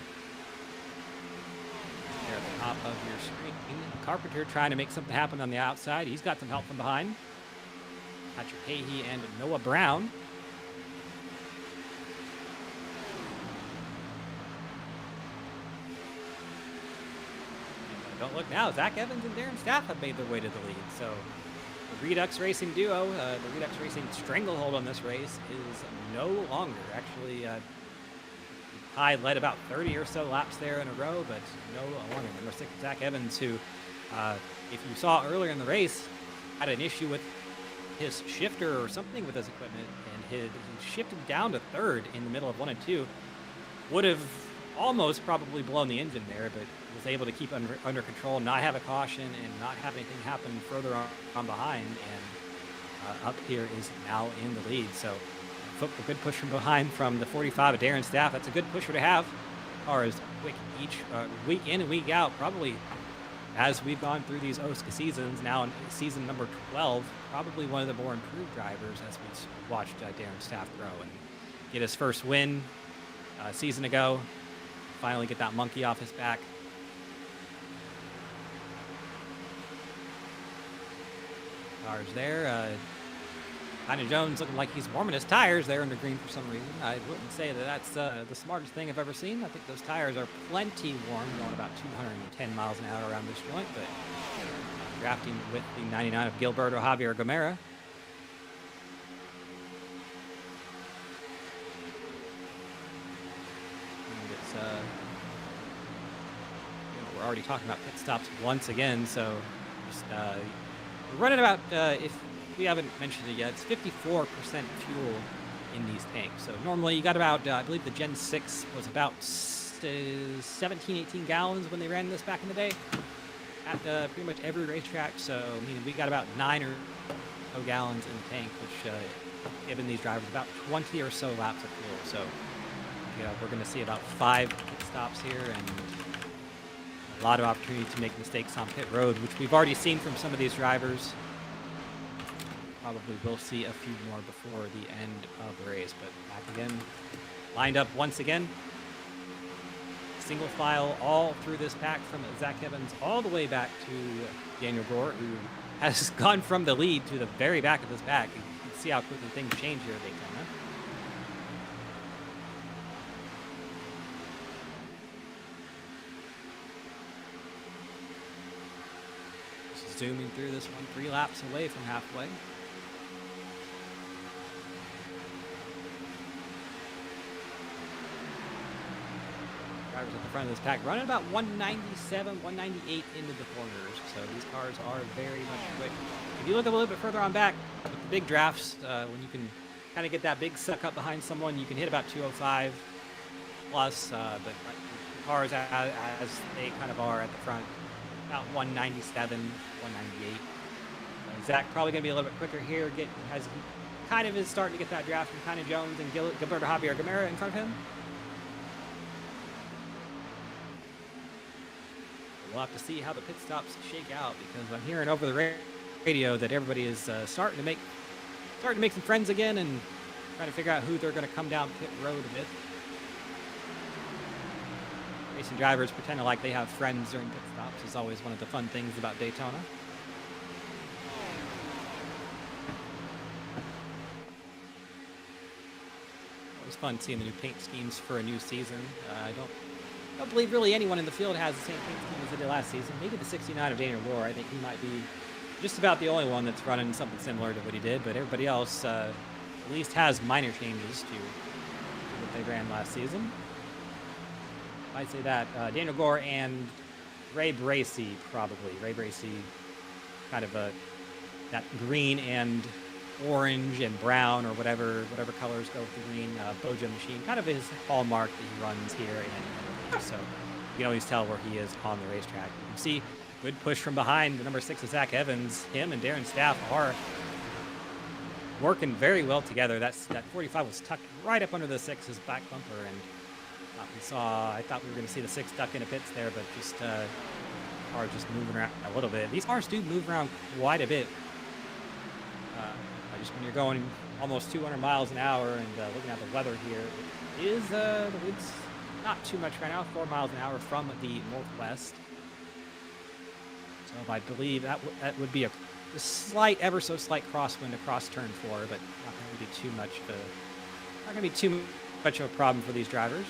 There at the top of your screen, Carpenter trying to make something happen on the outside. He's got some help from behind. Patrick Hahey and Noah Brown. Don't look now, Zach Evans and Darren Staff have made their way to the lead. So the Redux Racing duo, the Redux Racing stranglehold on this race is no longer. Actually, High led about 30 or so laps there in a row, but no longer. Number 6, Zach Evans, who, if you saw earlier in the race, had an issue with his shifter or something with his equipment, and he shifted down to 3rd in the middle of 1 and 2. Would have almost probably blown the engine there, but was able to keep under control, not have a caution, and not have anything happen further on behind. And up here is now in the lead. So a good push from behind from the 45 of Darren Staff. That's a good pusher to have. Car is quick each week in and week out. Probably as we've gone through these OSCA seasons, now in season number 12, probably one of the more improved drivers as we watched Darren Staff grow and get his first win a season ago. Finally get that monkey off his back. Cars there. Kind Jones looking like he's warming his tires there under green for some reason. I wouldn't say that that's the smartest thing I've ever seen. I think those tires are plenty warm, going about 210 miles an hour around this joint, but drafting with the 99 of Gilberto Javier Gamera. And it's, we're already talking about pit stops once again, so just we're running about, if we haven't mentioned it yet, it's 54% fuel in these tanks. So normally you got about, I believe the Gen 6 was about 17, 18 gallons when they ran this back in the day at pretty much every racetrack. So meaning we got about 9 or so gallons in the tank, which given these drivers about 20 or so laps of fuel. So we're going to see about 5 pit stops here and a lot of opportunity to make mistakes on pit road, which we've already seen from some of these drivers. Probably will see a few more before the end of the race, but back again, lined up once again. Single file all through this pack from Zach Evans all the way back to Daniel Gore, who has gone from the lead to the very back of this pack. You can see how quickly things change here at Daytona. Zooming through this one, 3 laps away from halfway. Drivers at the front of this pack running about 197, 198 into the corners. So these cars are very much quick. If you look a little bit further on back, with the big drafts, when you can kind of get that big suck up behind someone, you can hit about 205 plus, but cars as they kind of are at the front, about 197, 198. Zach probably going to be a little bit quicker here. Kind of is starting to get that draft from Kind Jones and Gilberto Javier Gamera in front of him. we'll have to see how the pit stops shake out, because I'm hearing over the radio that everybody is starting to make some friends again and trying to figure out who they're going to come down pit road with. Racing drivers pretending like they have friends during pit stops is always one of the fun things about Daytona. Always fun seeing the new paint schemes for a new season. I don't believe really anyone in the field has the same paint scheme as they did last season. Maybe the 69 of Daniel Gore. I think he might be just about the only one that's running something similar to what he did, but everybody else at least has minor changes to what they ran last season. I'd say that Daniel Gore and Ray Bracey, probably. Ray Bracey, kind of that green and orange and brown, or whatever colors go with the green Bojo machine, kind of his hallmark that he runs here and so you can always tell where he is on the racetrack. You can see good push from behind the number 6 of Zach Evans. Him and Darren Staff are working very well together. That 45 was tucked right up under the 6's back bumper, and I thought we were going to see the 6 duck into pits there, but just car just moving around a little bit. These cars do move around quite a bit. Just when you're going almost 200 miles an hour and looking at the weather here, it's not too much right now, 4 miles an hour from the northwest. So I believe that would be a slight, ever so slight crosswind across turn 4, but not going to be too much of a problem for these drivers.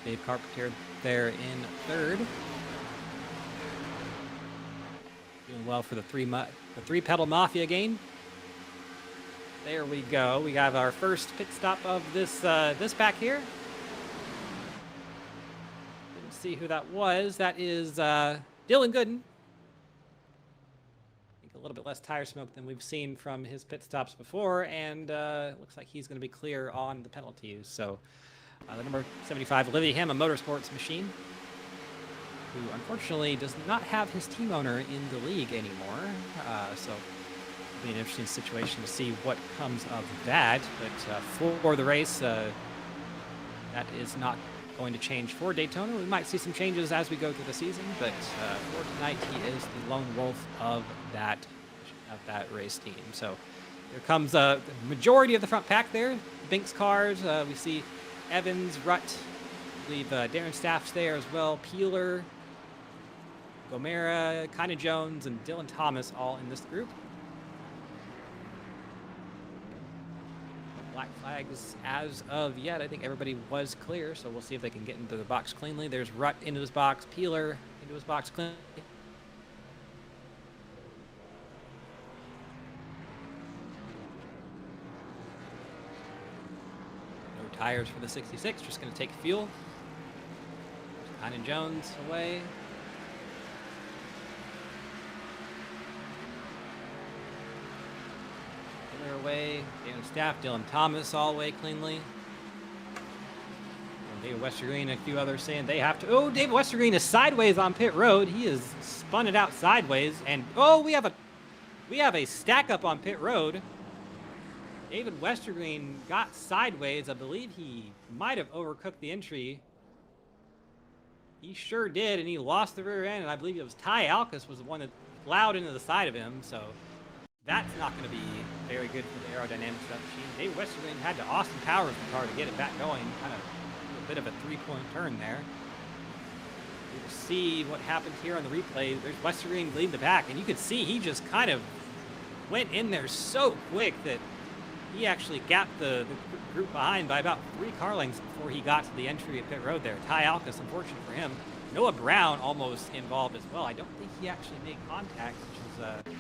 Dave Carpenter there in third. Doing well for the three pedal mafia gain. There we go. We have our first pit stop of this back here. Didn't see who that was. That is Dylan Gooden. I think a little bit less tire smoke than we've seen from his pit stops before, and looks like he's going to be clear on the penalties. So the number 75, Olivia Ham, a motorsports machine, who unfortunately does not have his team owner in the league anymore. So it'll be an interesting situation to see what comes of that. But for the race, that is not going to change for Daytona. We might see some changes as we go through the season, but for tonight, he is the lone wolf of that race team. So here comes the majority of the front pack there. Binks cars. We see Evans, Rutt, I believe Darren Staff's there as well. Peeler, Gomera, Kinda Jones, and Dylan Thomas all in this group. Black flags as of yet. I think everybody was clear, so we'll see if they can get into the box cleanly. There's Rutt into his box, Peeler into his box cleanly. No tires for the 66, just going to take fuel. Kinda Jones away. Away, Darren Staff, Dylan Thomas all away cleanly. And David Westergreen, a few others saying they have to. Oh, David Westergreen is sideways on pit road. He has spun it out sideways, and oh, we have a stack up on pit road. David Westergreen got sideways. I believe he might have overcooked the entry. He sure did, and he lost the rear end. And I believe it was Ty Alkus was the one that plowed into the side of him. So that's not going to be very good for the aerodynamics of that machine. Dave Westergreen had to Austin Powers the car to get it back going. Kind of a bit of a three-point turn there. We'll see what happened here on the replay. There's Westergreen leading the pack, and you could see he just kind of went in there so quick that he actually gapped the group behind by about 3 car lengths before he got to the entry at pit road there. Ty Alkus, unfortunate for him. Noah Brown almost involved as well. I don't think he actually made contact, which is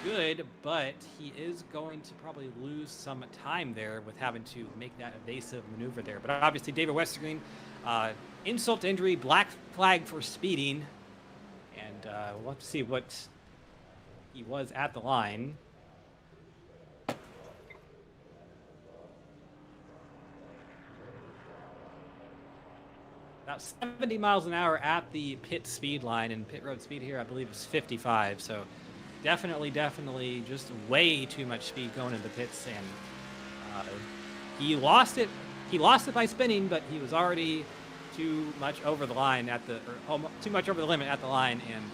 good, but he is going to probably lose some time there with having to make that evasive maneuver there. But obviously David Westergreen, insult to injury, black flag for speeding, and we'll have to see what he was at the line. About 70 miles an hour at the pit speed line, and pit road speed here I believe is 55, so definitely just way too much speed going into the pits, and he lost it. He lost it by spinning, but he was already too much over the line too much over the limit at the line, and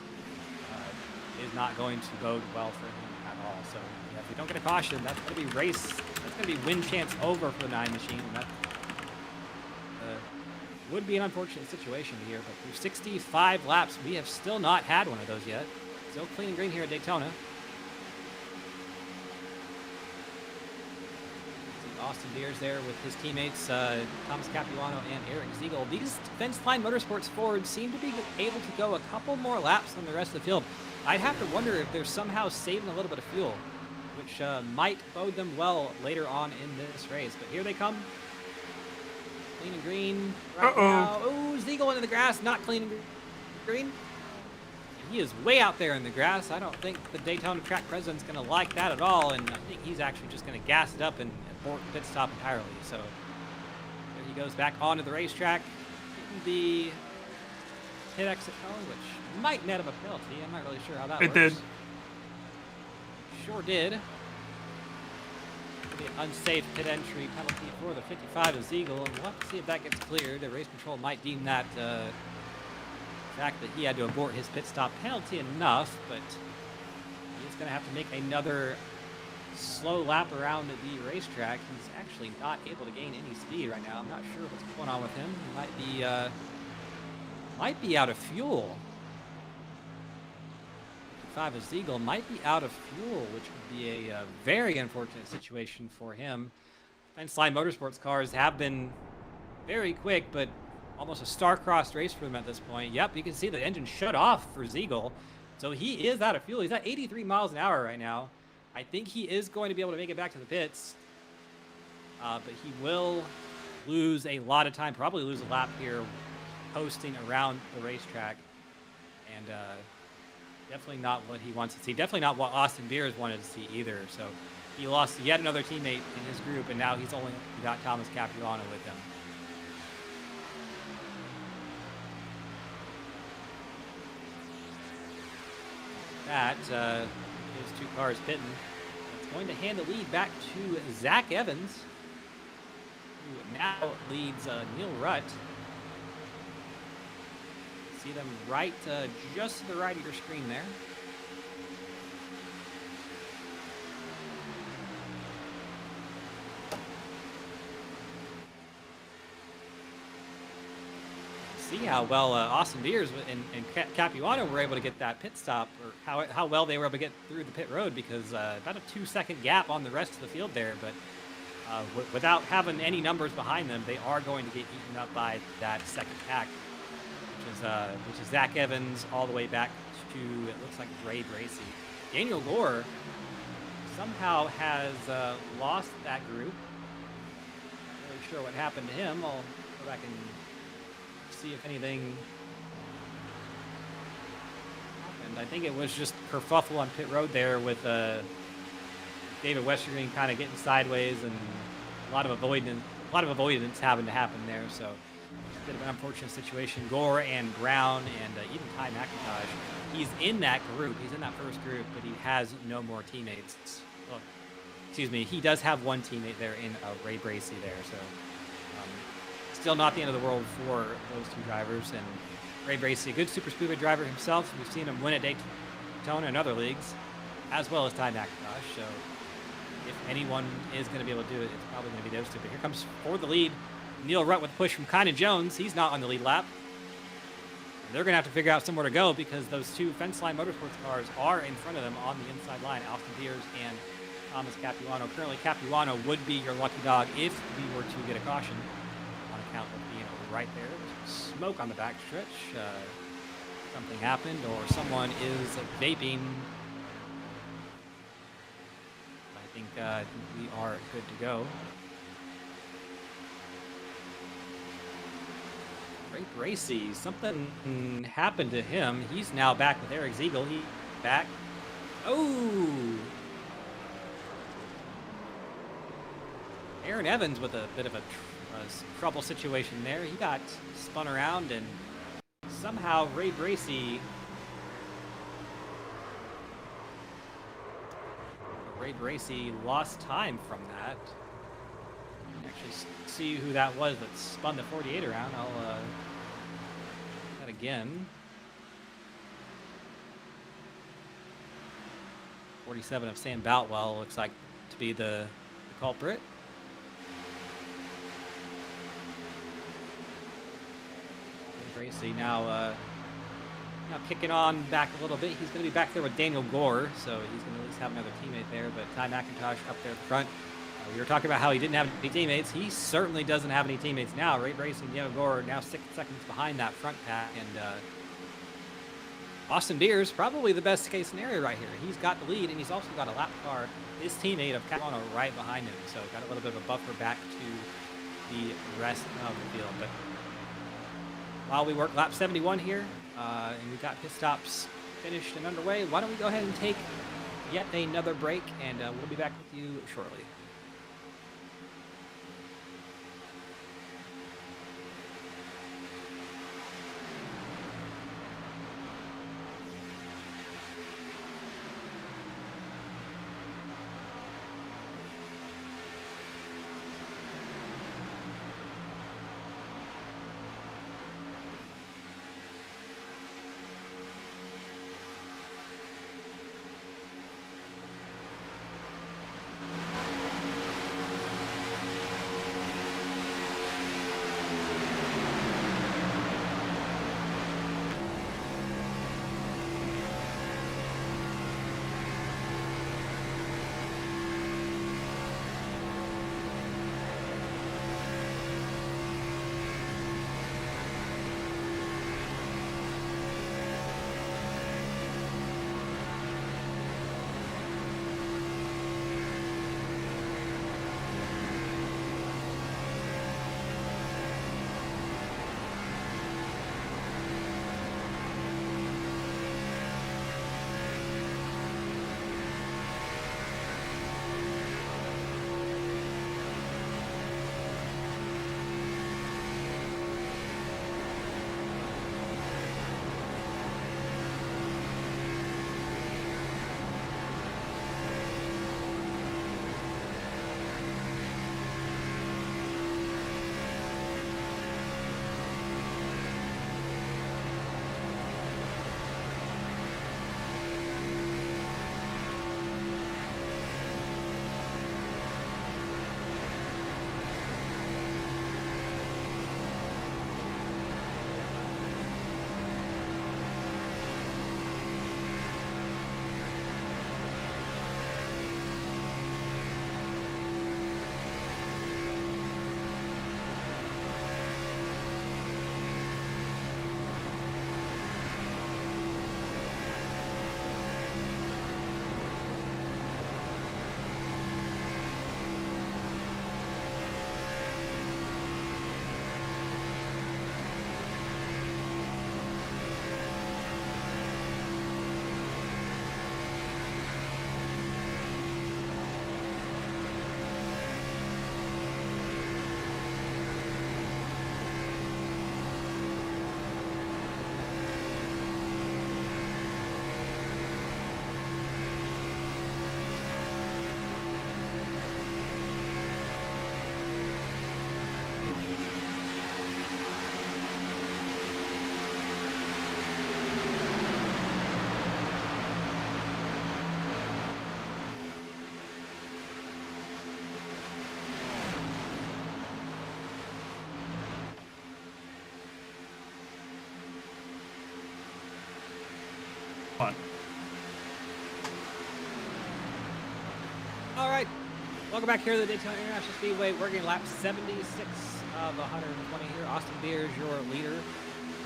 is not going to bode well for him at all. So yeah, if we don't get a caution, that's going to be race. That's going to be win chance over for the 9 machine, and that would be an unfortunate situation here. But through 65 laps, we have still not had one of those yet. Still clean and green here at Daytona. Austin Beers there with his teammates, Thomas Capuano and Eric Ziegel. These Fence Line Motorsports Fords seem to be able to go a couple more laps than the rest of the field. I'd have to wonder if they're somehow saving a little bit of fuel, which might bode them well later on in this race. But here they come. Clean and green. Right now. Oh, Ziegel into the grass, not clean and green. He is way out there in the grass. I don't think the Daytona track president's going to like that at all, and I think he's actually just going to gas it up and abort the pit stop entirely. So there he goes back onto the racetrack, hitting the pit exit cone, which might net him a penalty. I'm not really sure how that works. It did. Sure did. The unsafe pit entry penalty for the 55 of Ziegel, and we'll have to see if that gets cleared. The race control might deem that fact that he had to abort his pit stop penalty enough, but he's going to have to make another slow lap around the racetrack. He's actually not able to gain any speed right now. I'm not sure what's going on with him. He might be out of fuel. 55 of Ziegel might be out of fuel, which would be a very unfortunate situation for him. Fence Line Motorsports cars have been very quick, but almost a star-crossed race for them at this point. Yep, you can see the engine shut off for Ziegel. So he is out of fuel. He's at 83 miles an hour right now. I think he is going to be able to make it back to the pits. But he will lose a lot of time, probably lose a lap here, posting around the racetrack. And definitely not what he wants to see. Definitely not what Austin Beers wanted to see either. So he lost yet another teammate in his group, and now he's only got Thomas Capuano with him. That is 2 cars pitting. It's going to hand the lead back to Zach Evans, who now leads Neil Rutt. See them right, just to the right of your screen there. See how well Austin Beers and Capuano were able to get that pit stop, or how well they were able to get through the pit road, because about a 2-second gap on the rest of the field there. But without having any numbers behind them, they are going to get eaten up by that second pack, which is Zach Evans all the way back to, it looks like, Ray Bracey. Daniel Gore somehow has lost that group. Not really sure what happened to him. I'll go back and see if anything happened. I think it was just kerfuffle on pit road there with David Westergreen kind of getting sideways, and a lot of avoidance having to happen there. So a bit of an unfortunate situation. Gore and Brown and even Ty McIntosh, he's in that group. He's in that first group, but he has no more teammates. Well, excuse me, he does have one teammate there in Ray Bracey there. So still not the end of the world for those 2 drivers. And Ray Bracey, a good super speedway driver himself. We've seen him win at Daytona and other leagues, as well as Ty McIntosh. So if anyone is going to be able to do it, it's probably going to be those 2. But here comes for the lead Neil Rutt with a push from Kynan Jones. He's not on the lead lap. And they're going to have to figure out somewhere to go, because those 2 Fence Line Motorsports cars are in front of them on the inside line, Austin Beers and Thomas Capuano. Currently, Capuano would be your lucky dog if we were to get a caution, on account of being right there. There's smoke on the back stretch. Something happened, or someone is vaping. I think we are good to go. Ray Bracey, something happened to him. He's now back with Eric Ziegel. He back. Oh! Aaron Evans with a bit of a trouble situation there. He got spun around, and somehow Ray Bracey lost time from that. actually see who that was that spun the 48 around. I'll that again. 47 of Sam Boutwell looks like to be the culprit. Tracy now kicking on back a little bit. He's going to be back there with Daniel Gore, so he's going to at least have another teammate there. But Ty McIntosh up there at the front. We were talking about how he didn't have any teammates. He certainly doesn't have any teammates now. Racing Daniel Gore now 6 seconds behind that front pack. And Austin Beers, probably the best case scenario right here. He's got the lead, and he's also got a lap car, his teammate of Capuano right behind him. So got a little bit of a buffer back to the rest of the field. But while we work lap 71 here, and we've got pit stops finished and underway, why don't we go ahead and take yet another break, and we'll be back with you shortly. Fun. All right, welcome back here to the Daytona International Speedway. We're getting lap 76 of 120 here. Austin Beers, your leader,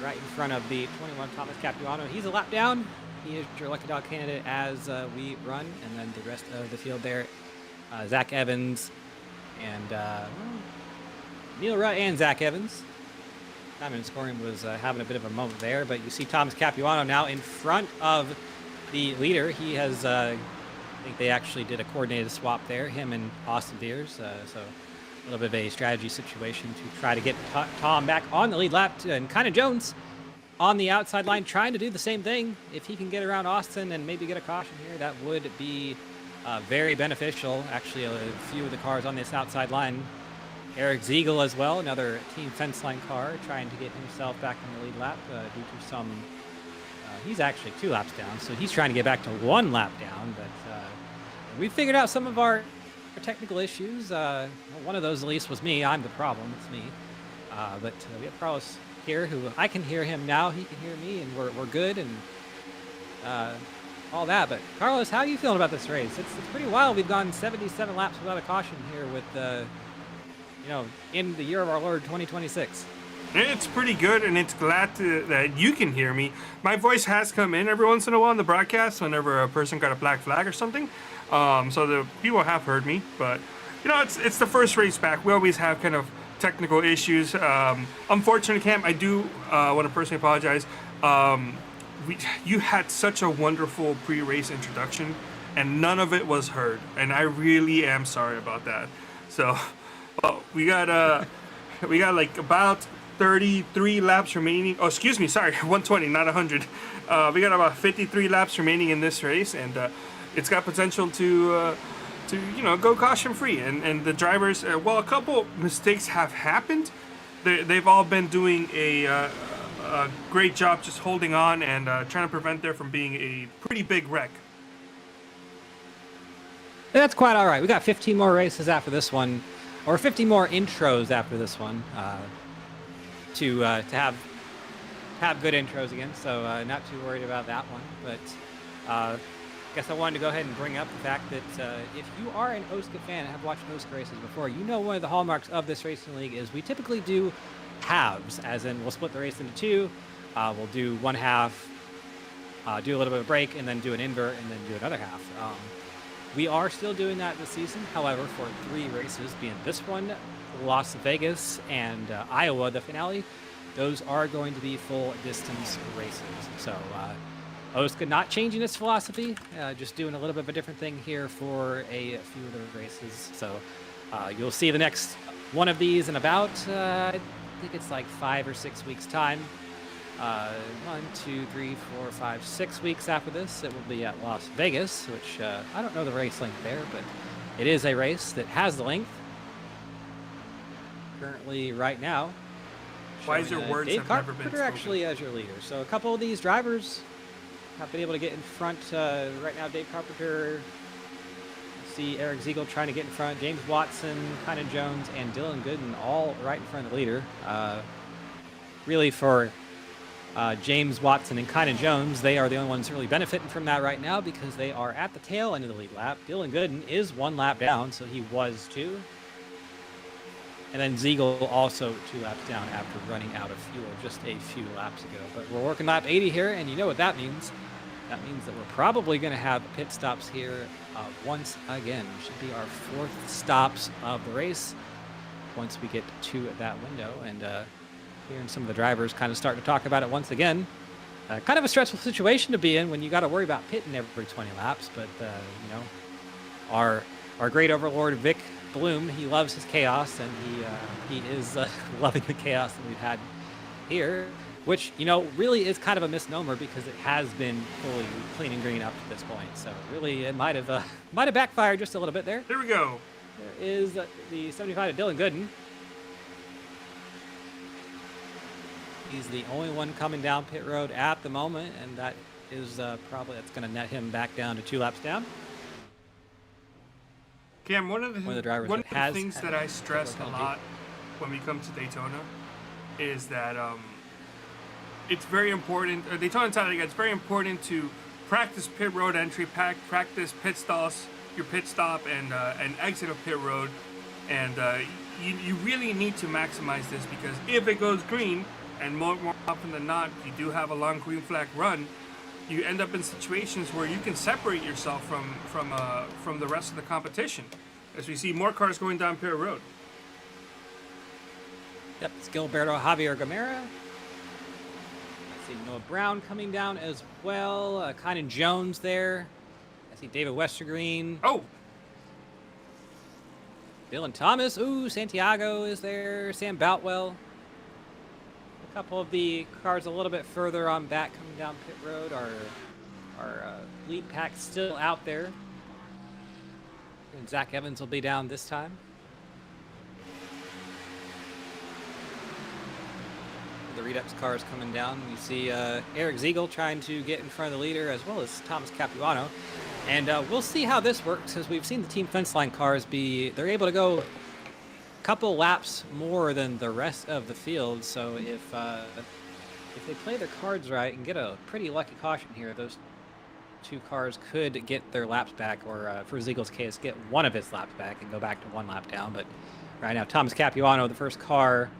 right in front of the 21 Thomas Capuano. He's a lap down. He is your lucky dog candidate as we run, and then the rest of the field there, Zach Evans and Neil Rutt and Zach Evans. Simon Scoring was having a bit of a moment there, but you see Thomas Capuano now in front of the leader. He has, I think they actually did a coordinated swap there, him and Austin Beers. So a little bit of a strategy situation to try to get Tom back on the lead lap. And kind of Jones on the outside line trying to do the same thing. If he can get around Austin and maybe get a caution here, that would be very beneficial. Actually, a few of the cars on this outside line Eric Ziegel as well, another Team Fenceline car, trying to get himself back in the lead lap due to some. He's actually 2 laps down, so he's trying to get back to 1 lap down. But we figured out some of our technical issues. One of those, at least, was me. I'm the problem. It's me. But we have Carlos here, who I can hear him now. He can hear me, and we're good and all that. But Carlos, how are you feeling about this race? It's pretty wild. We've gone 77 laps without a caution here with in the year of our Lord 2026. It's pretty good, and it's glad that you can hear me. My voice has come in every once in a while on the broadcast whenever a person got a black flag or something. So the people have heard me, but it's the first race back. We always have kind of technical issues. Unfortunately, Cam, I do want to personally apologize. You had such a wonderful pre-race introduction, and none of it was heard, and I really am sorry about that. So, we got like about 33 laps remaining. Oh, excuse me, sorry, 120, not 100. We got about 53 laps remaining in this race, and it's got potential to go caution free. And the drivers, a couple mistakes have happened. They've all been doing a great job just holding on and trying to prevent there from being a pretty big wreck. That's quite all right. We got 15 more races after this one, or 50 more intros after this one, to have good intros again. So not too worried about that one. But I guess I wanted to go ahead and bring up the fact that if you are an OSCA fan and have watched OSCA races before, one of the hallmarks of this racing league is we typically do halves, as in we'll split the race into 2. We'll do one half, do a little bit of a break, and then do an invert, and then do another half. We are still doing that this season. However, for 3 races, being this one, Las Vegas, and Iowa, the finale, those are going to be full distance races. So OSCA not changing its philosophy, just doing a little bit of a different thing here for a few of the races. So you'll see the next one of these in about, I think it's like 5 or 6 weeks' time. 1, 2, 3, 4, 5, 6 weeks after this, it will be at Las Vegas, which I don't know the race length there, but it is a race that has the length. Currently, right now, Wiser words Dave have never been Carpenter spoken. actually as your leader. So a couple of these drivers have been able to get in front. Right now, Dave Carpenter. See Eric Ziegel trying to get in front. James Watson, Kynan Jones, and Dylan Gooden all right in front of the leader. Really for James Watson and Kynan Jones, they are the only ones really benefiting from that right now because they are at the tail end of the lead lap. Dylan Gooden is 1 lap down, so he was 2. And then Ziegel also 2 laps down after running out of fuel just a few laps ago. But we're working lap 80 here, and you know what that means. That means that we're probably going to have pit stops here once again. Should be our 4th stops of the race once we get to that window. And hearing some of the drivers kind of start to talk about it once again. Kind of a stressful situation to be in when you got to worry about pitting every 20 laps. But, our great overlord, Vic Bloom, he loves his chaos, and he is loving the chaos that we've had here, which really is kind of a misnomer because it has been fully clean and green up to this point. So really, it might have backfired just a little bit there. Here we go. There is the 75 to Dylan Gooden. He's the only one coming down pit road at the moment, and that is probably that's going to net him back down to 2 laps down. Cam, one of the things that I stress a lot when we come to Daytona is that it's very important. Daytona Talladega, it's very important to practice pit road entry, practice pit stalls, your pit stop, and exit of pit road. And you really need to maximize this because if it goes green, and more often than not, you do have a long green flag run, you end up in situations where you can separate yourself from the rest of the competition, as we see more cars going down pit road. Yep, it's Gilberto Javier Gamera. I see Noah Brown coming down as well. Kynan Jones there. I see David Westergreen. Oh! Dylan Thomas. Ooh, Santiago is there. Sam Boutwell. A couple of the cars a little bit further on back coming down pit road. Our lead pack still out there. And Zach Evans will be down this time. The Redux cars coming down. You see Eric Ziegel trying to get in front of the leader, as well as Thomas Capuano. And we'll see how this works, because we've seen the Team Fence Line cars they're able to go a couple laps more than the rest of the field. So if they play their cards right and get a pretty lucky caution here, those two cars could get their laps back, or for Ziegel's case, get one of his laps back and go back to one lap down. But right now, Thomas Capuano, the first car,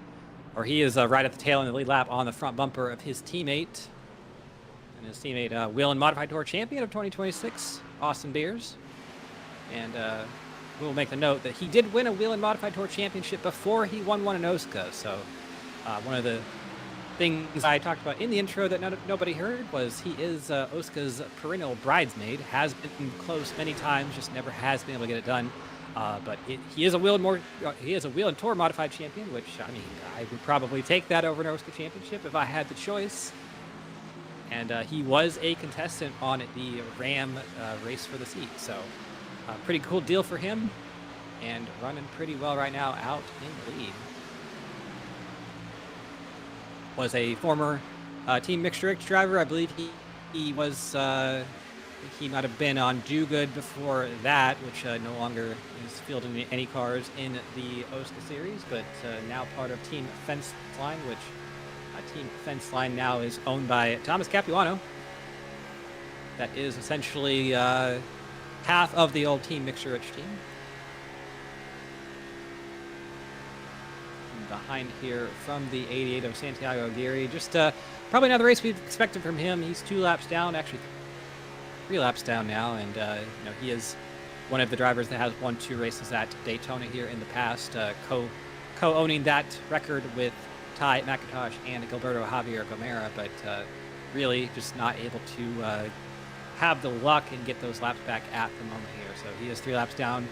or he is right at the tail end of the lead lap on the front bumper of his teammate. And his teammate, Wheel and Modified Tour champion of 2026, Austin Beers. And we'll make the note that he did win a Wheel and Modified Tour championship before he won one in OSCA. So one of the things I talked about in the intro that nobody heard was he is OSCA's perennial bridesmaid, has been close many times, just never has been able to get it done. But he is a Wheel and Tour modified champion, which, I mean, I would probably take that over an OSCA championship if I had the choice. And he was a contestant on the Ram race for the seat, so pretty cool deal for him, and running pretty well right now out in the lead. Was a former Team Mixture X driver. I believe he was. He might have been on Do Good before that, which no longer is fielding any cars in the OSCA series, but now part of Team Fence Line, which Team Fence Line now is owned by Thomas Capuano. That is essentially half of the old Team Mixture Rich team. And behind here from the 88 of Santiago Aguirre, just probably not the race we've expected from him. He's 2 laps down, actually 3 laps down now, and he is one of the drivers that has won 2 races at Daytona here in the past, co-owning that record with Ty McIntosh and Gilberto Javier Gomera, but really just not able to have the luck and get those laps back at the moment here. So he is 3 laps down.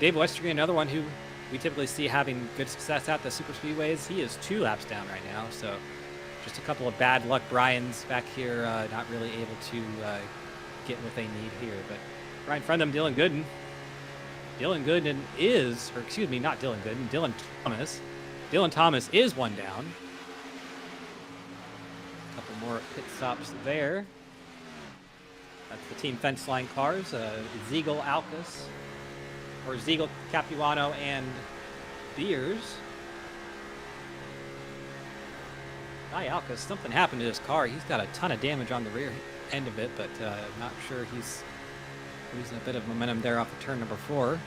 Dave Westergren, another one who we typically see having good success at the super speedways, he is 2 laps down right now. So just a couple of bad luck Bryans back here, not really able to get what they need here. But right in front of them, Dylan Gooden. Dylan Gooden is, or excuse me, not Dylan Gooden, Dylan Thomas. Dylan Thomas is 1 down. A couple more pit stops there. That's the Team Fence Line cars. Ziegel Alcas, or Ziegel Capuano and Beers. Guy Alcas, something happened to his car. He's got a ton of damage on the rear end of it, but not sure he's losing a bit of momentum there off of turn number 4.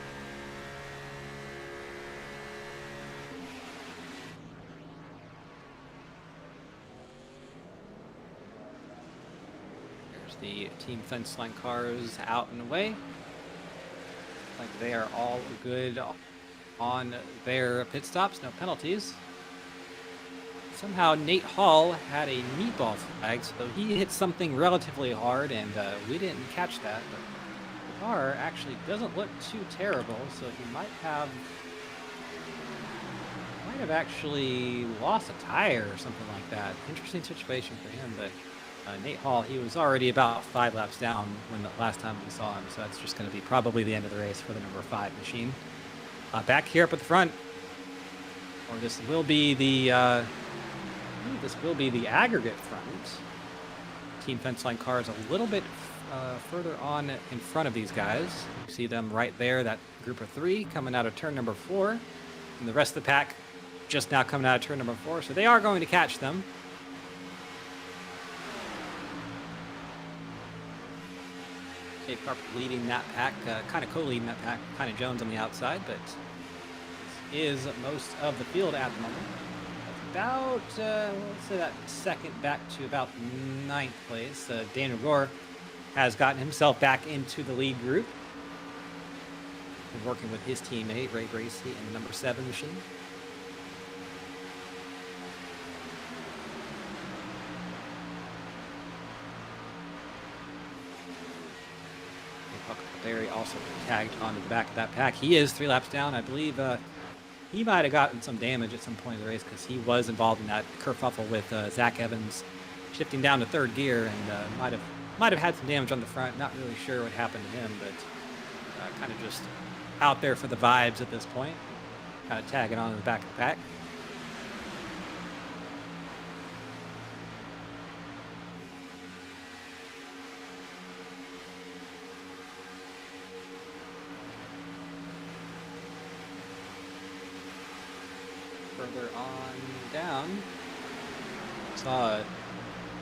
There's the Team Fence Line cars out and away. Like they are all good on their pit stops, no penalties. Somehow Nate Hall had a meatball flag, so he hit something relatively hard, and we didn't catch that. But the car actually doesn't look too terrible, so he might have actually lost a tire or something like that. Interesting situation for him, but Nate Hall, he was already about 5 laps down when the last time we saw him, so that's just going to be probably the end of the race for the number 5 machine. Back here up at the front, or this will be the aggregate front. Team Fence Line cars a little bit further on in front of these guys. You see them right there, that group of 3 coming out of turn number 4, and the rest of the pack just now coming out of turn number 4, so they are going to catch them. Dave Carp leading that pack, kind of co-leading that pack, kind of Jones on the outside, but this is most of the field at the moment. About, let's say that second back to about 9th place. Daniel Gore has gotten himself back into the lead group. Been working with his teammate, Ray Gracie, in the number 7 machine. Barry also tagged onto the back of that pack. He is 3 laps down. I believe he might have gotten some damage at some point in the race because he was involved in that kerfuffle with Zach Evans shifting down to 3rd gear, and might have had some damage on the front. Not really sure what happened to him, but kind of just out there for the vibes at this point. Kind of tagging on to the back of the pack. further on down. Saw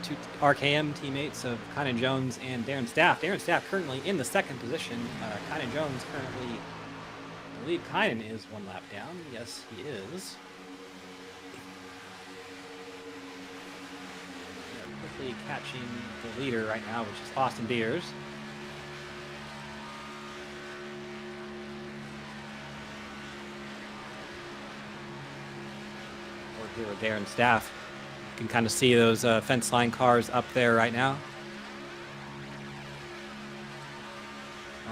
two RKM teammates of Kynan Jones and Darren Staff. Darren Staff currently in the second position. Kynan Jones currently, I believe Kynan is 1 lap down. Yes, he is. Quickly catching the leader right now, which is Austin Beers. Or here with Darren Staff. You can kind of see those fence line cars up there right now.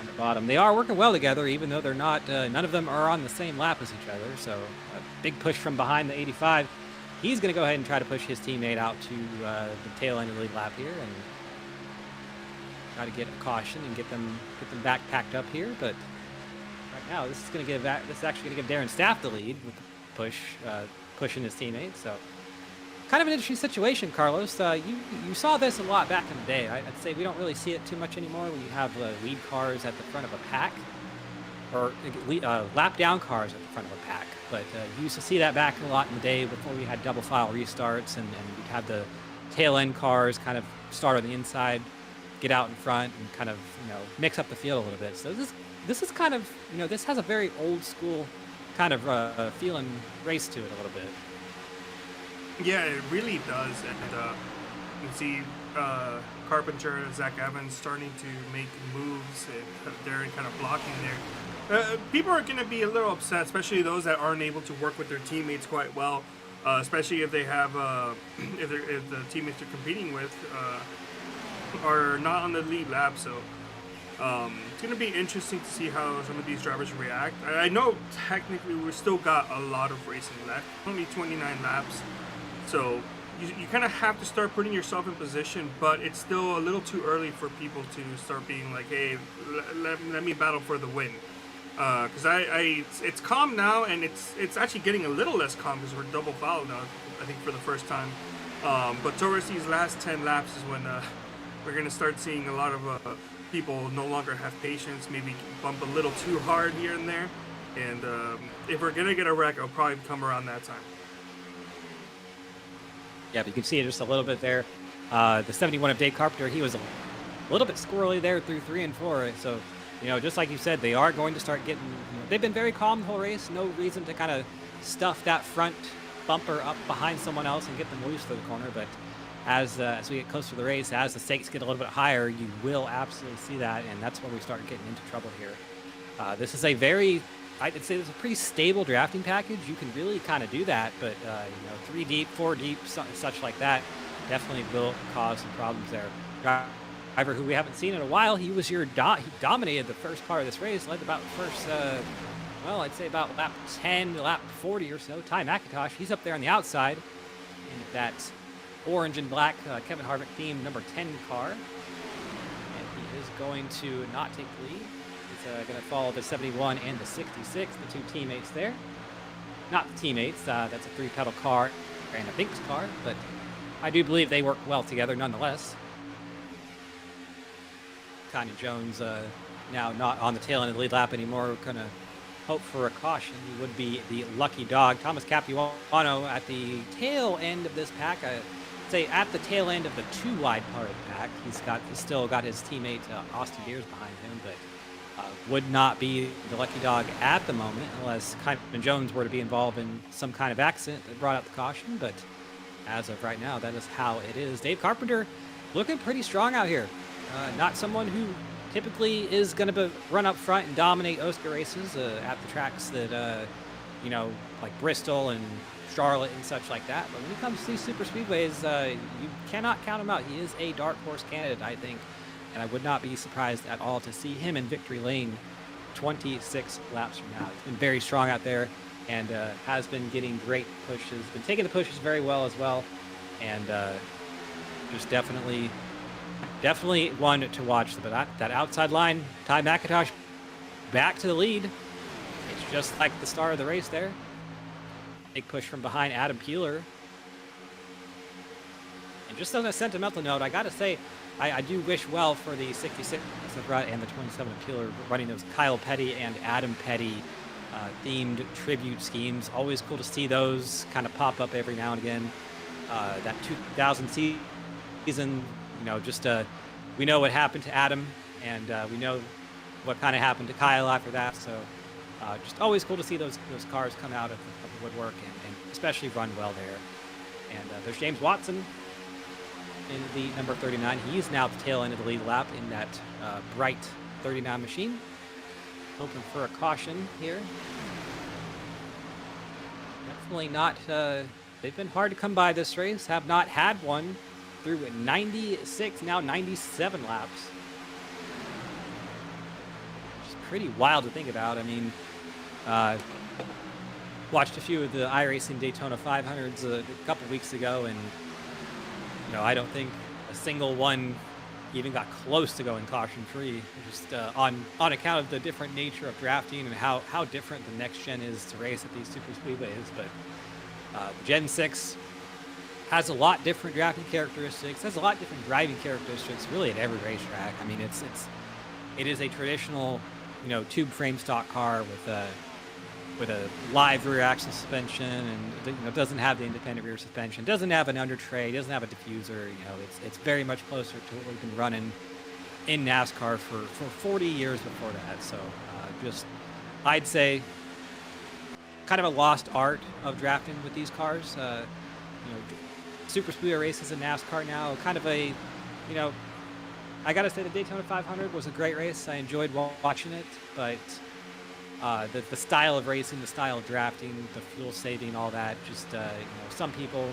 On the bottom. They are working well together, even though they're not, none of them are on the same lap as each other. So a big push from behind the 85. He's going to go ahead and try to push his teammate out to the tail end of the lead lap here and try to get a caution and get them back packed up here. But right now, this is actually going to give Darren Staff the lead with the push, pushing his teammate. So kind of an interesting situation, Carlos. You saw this a lot back in the day. I'd say we don't really see it too much anymore when you have lead cars at the front of a pack, or lap down cars at the front of a pack. But you used to see that back a lot in the day before we had double file restarts, and you'd have the tail end cars kind of start on the inside, get out in front, and kind of mix up the field a little bit. So this is kind of this has a very old school kind of feeling race to it a little bit. Yeah, it really does. And you can see Carpenter and Zach Evans starting to make moves, and Darren kind of blocking there. People are going to be a little upset, especially those that aren't able to work with their teammates quite well, especially if they have if the teammates they're competing with are not on the lead lap. So it's going to be interesting to see how some of these drivers react. I know technically we've still got a lot of racing left, only 29 laps. So you kind of have to start putting yourself in position, but it's still a little too early for people to start being like, hey, let me battle for the win. Because it's calm now, and it's actually getting a little less calm because we're double fouled now, I think, for the first time. But towards these last 10 laps is when we're going to start seeing a lot of people no longer have patience, maybe bump a little too hard here and there. And if we're going to get a wreck, it'll probably come around that time. Yeah, but you can see it just a little bit there. The 71 of Dave Carpenter, he was a little bit squirrely there through 3 and 4. So, just like you said, they are going to start getting, they've been very calm the whole race. No reason to kind of stuff that front bumper up behind someone else and get them loose through the corner. But as we get closer to the race, as the stakes get a little bit higher, you will absolutely see that. And that's when we start getting into trouble here. This is a very, I'd say it's a pretty stable drafting package. You can really kind of do that, but 3 deep, 4 deep, such like that, definitely will cause some problems there. Driver who we haven't seen in a while, he was he dominated the first part of this race, led about the first, I'd say about lap 10 to lap 40 or so. Ty McIntosh, he's up there on the outside in that orange and black Kevin Harvick themed number 10 car, and he is going to not take the lead. Going to follow the 71 and the 66, the 2 teammates there. Not the teammates, that's a 3-pedal car and a Binks car, but I do believe they work well together nonetheless. Kynan Jones now not on the tail end of the lead lap anymore. We're going to hope for a caution. He would be the lucky dog. Thomas Capuano at the tail end of this pack. I'd say at the tail end of the 2 wide part of the pack. He's still got his teammate Austin Beers behind him, but would not be the lucky dog at the moment unless Kynan Jones were to be involved in some kind of accident that brought out the caution. But as of right now, that is how it is. Dave Carpenter looking pretty strong out here. Not someone who typically is going to run up front and dominate OSCA races at the tracks that, like Bristol and Charlotte and such like that. But when it comes to these super speedways, you cannot count him out. He is a dark horse candidate, I think. And I would not be surprised at all to see him in victory lane 26 laps from now. He's been very strong out there and has been getting great pushes, been taking the pushes very well as well. And just definitely one to watch. But that outside line, Ty McIntosh back to the lead. It's just like the start of the race there. Big push from behind Adam Peeler. And just on a sentimental note, I got to say, I do wish well for the 66 of Rutt and the 27 of Peeler running those Kyle Petty and Adam Petty themed tribute schemes. Always cool to see those kind of pop up every now and again. That 2000 season, just we know what happened to Adam, and we know what kind of happened to Kyle after that. So just always cool to see those cars come out of the woodwork and especially run well there. And there's James Watson in the number 39. He's now at the tail end of the lead lap in that bright 39 machine. Hoping for a caution here. Definitely not. They've been hard to come by this race. Have not had one through 96, now 97 laps. Which is pretty wild to think about. I mean, watched a few of the iRacing Daytona 500s a couple weeks ago, and I don't think a single one even got close to going caution-free, just on account of the different nature of drafting and how different the next gen is to race at these super speedways. But the Gen 6 has a lot different drafting characteristics, has a lot different driving characteristics, really at every racetrack. I mean, it is a traditional, tube frame stock car with a live rear axle suspension, and doesn't have the independent rear suspension, doesn't have an under tray, doesn't have a diffuser. It's very much closer to what we've been running in NASCAR for 40 years before that. So just, I'd say, kind of a lost art of drafting with these cars. Super speedway races in NASCAR now, kind of a, I gotta say the Daytona 500 was a great race. I enjoyed watching it, but the style of racing, the style of drafting, the fuel saving, all that, just, some people,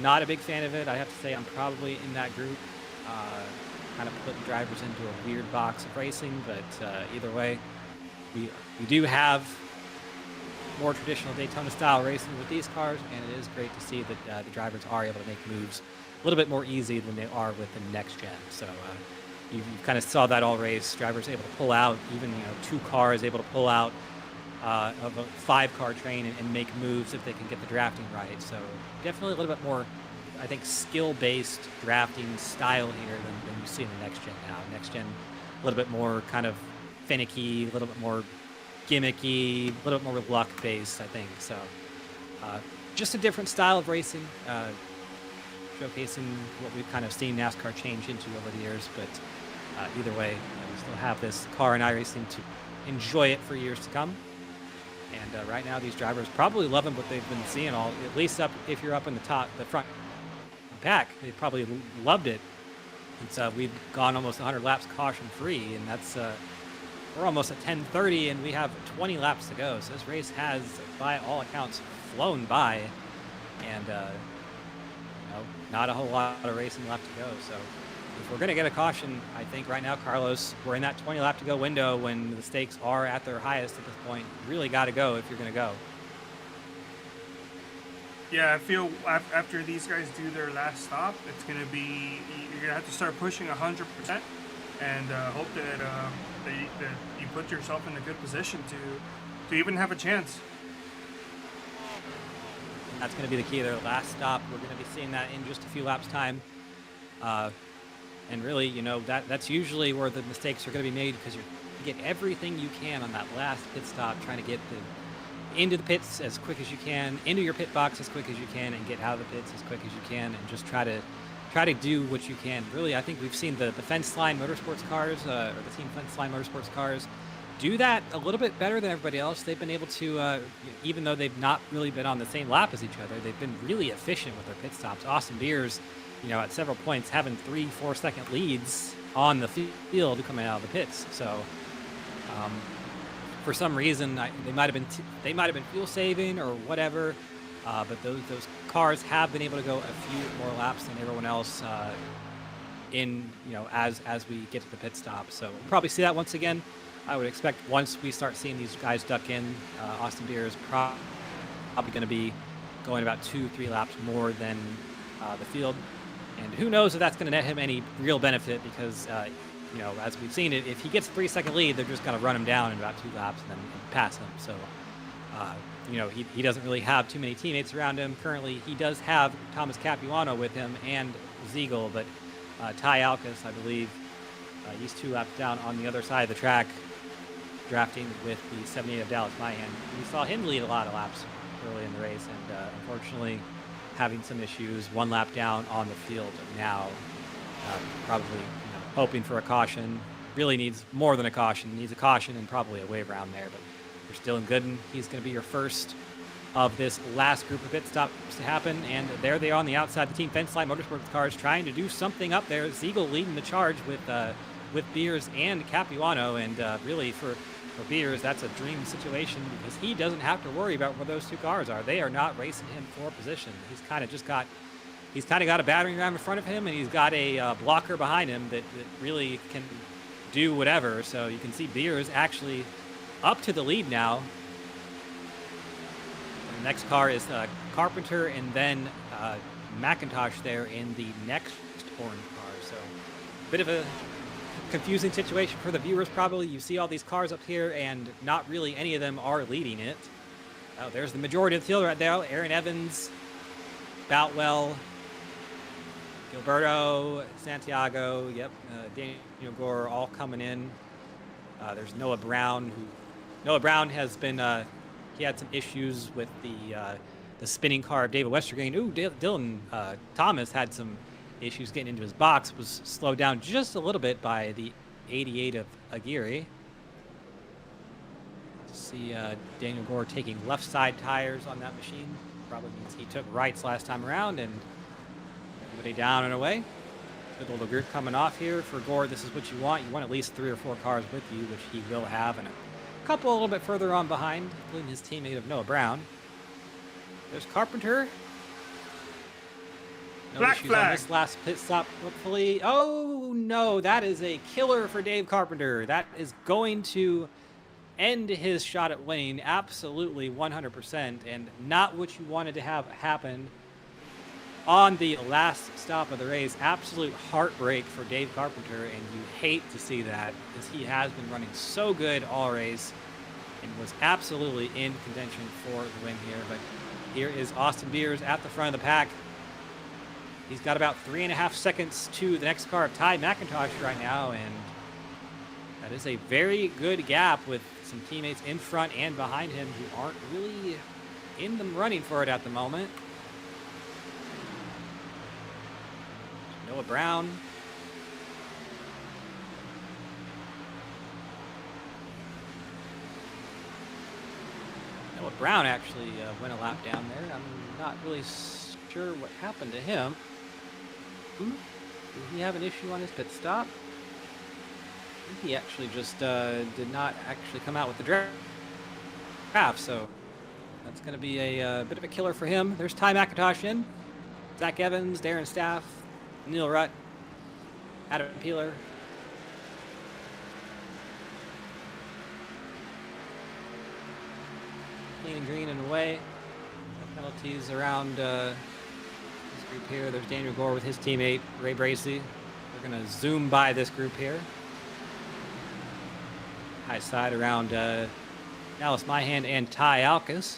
not a big fan of it. I have to say I'm probably in that group, kind of putting drivers into a weird box of racing, but either way, we do have more traditional Daytona style racing with these cars, and it is great to see that the drivers are able to make moves a little bit more easy than they are with the next gen. So you kind of saw that all race. Drivers able to pull out, even 2 cars able to pull out of a 5-car train and make moves if they can get the drafting right. So definitely a little bit more, I think, skill-based drafting style here than you see in the next gen now. Next gen, a little bit more kind of finicky, a little bit more gimmicky, a little bit more luck-based, I think. So just a different style of racing, showcasing what we've kind of seen NASCAR change into over the years. But either way, we still have this car and iRacing to enjoy it for years to come. And right now, these drivers probably loving what they've been seeing at least if you're up in the front pack, they probably loved it. We've gone almost 100 laps caution-free, and that's we're almost at 10:30, and we have 20 laps to go. So this race has, by all accounts, flown by, and not a whole lot of racing left to go. So if we're going to get a caution, I think right now, Carlos, we're in that 20 lap to go window when the stakes are at their highest at this point. You really got to go if you're going to go. Yeah, I feel after these guys do their last stop, it's going to be, you're going to have to start pushing 100% and hope that you put yourself in a good position to even have a chance. That's going to be the key. Their last stop, we're going to be seeing that in just a few laps' time. And really, that's usually where the mistakes are going to be made, because you get everything you can on that last pit stop, trying to get into the pits as quick as you can, into your pit box as quick as you can, and get out of the pits as quick as you can, and just try to do what you can. Really, I think we've seen the Fence Line Motorsports cars, or the Team Fence Line Motorsports cars, do that a little bit better than everybody else. They've been able to, even though they've not really been on the same lap as each other, they've been really efficient with their pit stops. Austin Beers, at several points having 3-4 second leads on the field coming out of the pits. So for some reason, they might have been fuel saving or whatever, but those cars have been able to go a few more laps than everyone else as we get to the pit stop. So we'll probably see that once again. I would expect once we start seeing these guys duck in, Austin Beer is probably going to be going about 2-3 laps more than the field. And who knows if that's going to net him any real benefit, because, as we've seen it, if he gets a 3-second lead, they're just going to run him down in about 2 laps and then pass him. So, he doesn't really have too many teammates around him. Currently, he does have Thomas Capuano with him and Ziegel, but Ty Alcas, I believe, he's 2 laps down on the other side of the track. drafting with the 78 of Dallas Mayan. We saw him lead a lot of laps early in the race, and unfortunately having some issues, 1 lap down on the field now. Probably hoping for a caution. Really needs more than a caution. Needs a caution and probably a wave round there, but we're still in good, and he's going to be your first of this last group of pit stops to happen. And there they are on the outside, the Team Fence Line Motorsports cars trying to do something up there. Ziegel leading the charge with Beers and Capuano, and really for Beers, that's a dream situation because he doesn't have to worry about where those 2 cars are. They are not racing him for position. He's kind of got a battering ram in front of him, and he's got a blocker behind him that really can do whatever. So you can see Beers actually up to the lead now. The next car is Carpenter, and then McIntosh there in the next orange car. So a bit of a confusing situation for the viewers probably. You see all these cars up here, and not really any of them are leading it. Oh, there's the majority of the field right there. Aaron Evans, Boutwell, Gilberto, Santiago, Daniel Gore, all coming in. There's Noah Brown. Noah Brown has been, he had some issues with the spinning car of David Westergain. Ooh, Dylan Thomas had some issues getting into his box, was slowed down just a little bit by the 88 of Aguirre. See Daniel Gore taking left side tires on that machine. Probably means he took rights last time around, and everybody down and away. Good little group coming off here for Gore. This is what you want. You want at least 3 or 4 cars with you, which he will have, and a couple a little bit further on behind, including his teammate of Noah Brown. There's Carpenter. No Black issues flag. on this last pit stop, hopefully. Oh, no, that is a killer for Dave Carpenter. That is going to end his shot at winning, absolutely 100%, and not what you wanted to have happen on the last stop of the race. Absolute heartbreak for Dave Carpenter, and you hate to see that because he has been running so good all race and was absolutely in contention for the win here. But here is Austin Beers at the front of the pack. He's got about 3.5 seconds to the next car of Ty McIntosh right now, and that is a very good gap with some teammates in front and behind him who aren't really in the running for it at the moment. Noah Brown. Noah Brown actually went a lap down there. I'm not really sure what happened to him. Did he have an issue on his pit stop? I think he actually just did not actually come out with the draft, so that's going to be a bit of a killer for him. There's Ty McIntosh in. Zach Evans, Darren Staff, Neil Rutt, Adam Peeler. Clean and green and away. No penalties around this group here. There's Daniel Gore with his teammate, Ray Bracey. We're going to zoom by this group here. High side around Dallas Myhan and Ty Alkus.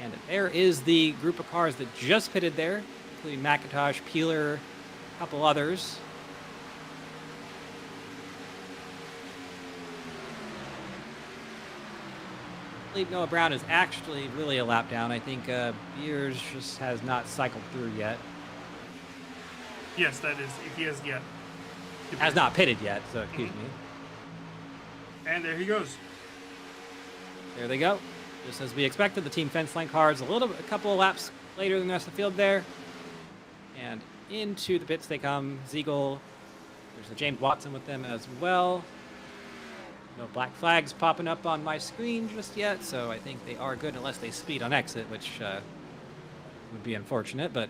And there is the group of cars that just pitted there, including McIntosh, Peeler, a couple others. I believe Noah Brown is actually really a lap down. I think Beers just has not cycled through yet. Yes, that is. He has yet. Has not pitted yet, so excuse me. And there he goes. There they go. Just as we expected, the Team Fence Line cars a couple of laps later than the rest of the field there. And into the pits they come. Ziegel. There's a James Watson with them as well. No black flags popping up on my screen just yet, so I think they are good unless they speed on exit, which would be unfortunate, but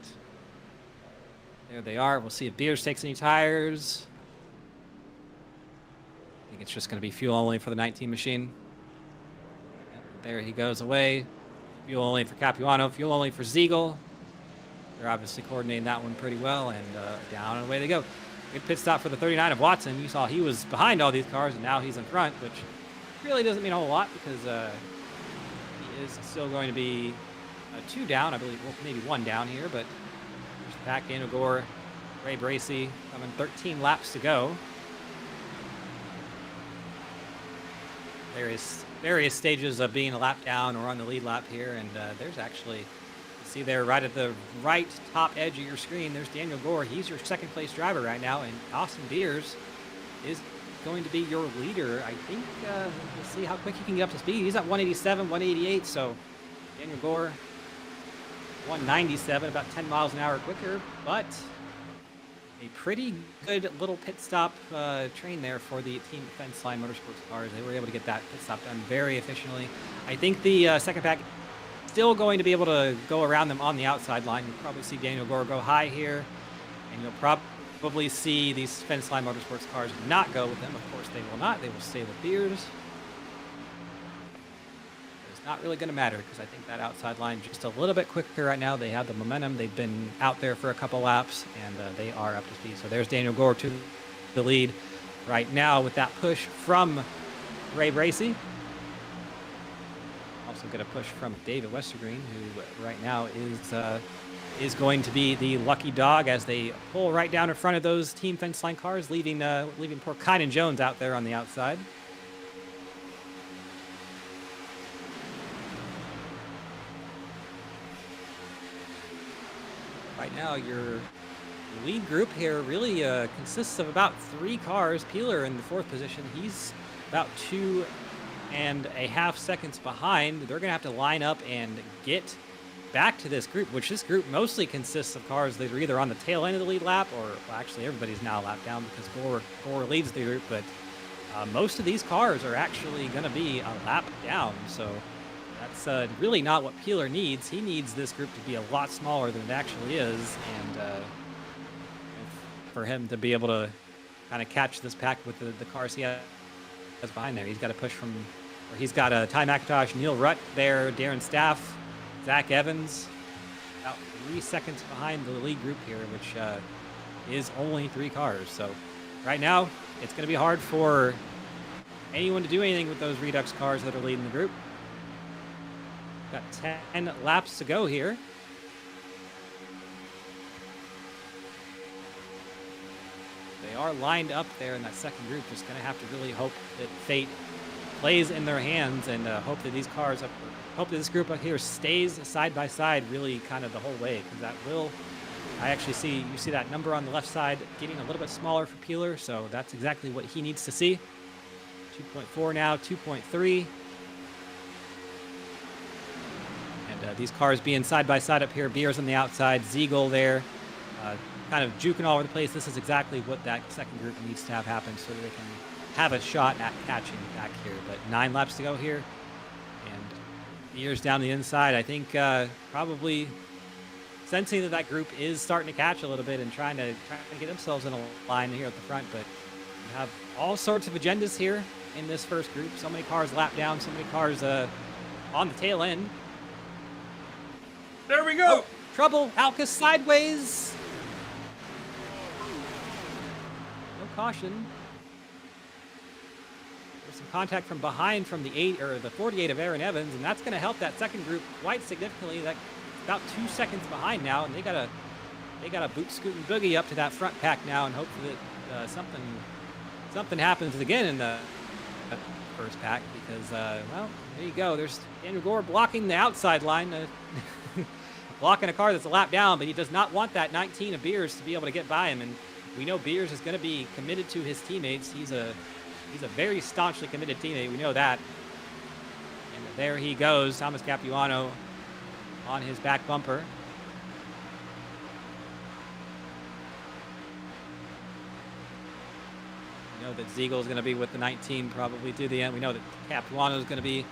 there they are. We'll see if Beers takes any tires. I think it's just going to be fuel only for the 19 machine. Yep, there he goes away. Fuel only for Capuano, fuel only for Ziegel. They're obviously coordinating that one pretty well, and down and away they go. Good pit stop for the 39 of Watson. You saw he was behind all these cars, and now he's in front, which really doesn't mean a whole lot because he is still going to be 2 down, I believe. Well, maybe 1 down here, but there's the back end of Gore, Ray Bracey coming 13 laps to go. various stages of being a lap down or on the lead lap here, and there's actually, you see there right at the right top edge of your screen, there's Daniel Gore. He's your second place driver right now, and Austin Beers is going to be your leader. I think we'll see how quick he can get up to speed. He's at 187, 188, so Daniel Gore 197, about 10 miles an hour quicker, but a pretty good little pit stop train there for the Team Fence Line Motorsports cars. They were able to get that pit stop done very efficiently. I think the second pack still going to be able to go around them on the outside line. You'll probably see Daniel Gore go high here, and you'll probably see these Fence Line Motorsports cars not go with them. Of course, they will not. They will stay with Beers. It's not really going to matter because I think that outside line just a little bit quicker right now. They have the momentum. They've been out there for a couple laps, and they are up to speed. So there's Daniel Gore to the lead right now with that push from Ray Bracey. Also get a push from David Westergreen, who right now is going to be the lucky dog as they pull right down in front of those Team Fence Line cars, leaving poor Kynan Jones out there on the outside. Right now, your lead group here really consists of about 3 cars. Peeler in the 4th position. He's about 2.5 seconds behind. They're going to have to line up and get back to this group, which this group mostly consists of cars that are either on the tail end of the lead lap or, well, actually everybody's now lap down because Gore leads the group, but most of these cars are actually going to be a lap down. So that's really not what Peeler needs. He needs this group to be a lot smaller than it actually is, and for him to be able to kind of catch this pack with the cars he has behind there. He's got to push from, or he's got Ty McIntosh, Neil Rutt there, Darren Staff, Zach Evans, about 3 seconds behind the lead group here, which is only 3 cars. So right now, it's going to be hard for anyone to do anything with those Redux cars that are leading the group. Got 10 laps to go here. They are lined up there in that second group. Just going to have to really hope that fate plays in their hands and hope that these cars, hope that this group up here stays side by side really kind of the whole way, because that will, I actually see, you see that number on the left side getting a little bit smaller for Peeler, so that's exactly what he needs to see. 2.4 now, 2.3. And these cars being side by side up here, Beers on the outside, Ziegel there, kind of juking all over the place. This is exactly what that second group needs to have happen so that they can have a shot at catching back here. But 9 laps to go here, and Beers down the inside. I think probably sensing that group is starting to catch a little bit and trying to get themselves in a line here at the front. But you have all sorts of agendas here in this first group. So many cars lap down, so many cars on the tail end. There we go. Oh, trouble. Alka sideways. No caution. There's some contact from behind from the 48 of Aaron Evans, and that's going to help that second group quite significantly. That's about 2 seconds behind now, and they got a boot scoot and boogie up to that front pack now, and hope that something happens again in the first pack, because well, there you go. There's Daniel Gore blocking the outside line. Blocking a car that's a lap down, but he does not want that 19 of Beers to be able to get by him. And we know Beers is going to be committed to his teammates. He's a very staunchly committed teammate. We know that. And there he goes, Thomas Capuano on his back bumper. We know that Ziegel is going to be with the 19 probably to the end. We know that Capuano is going to be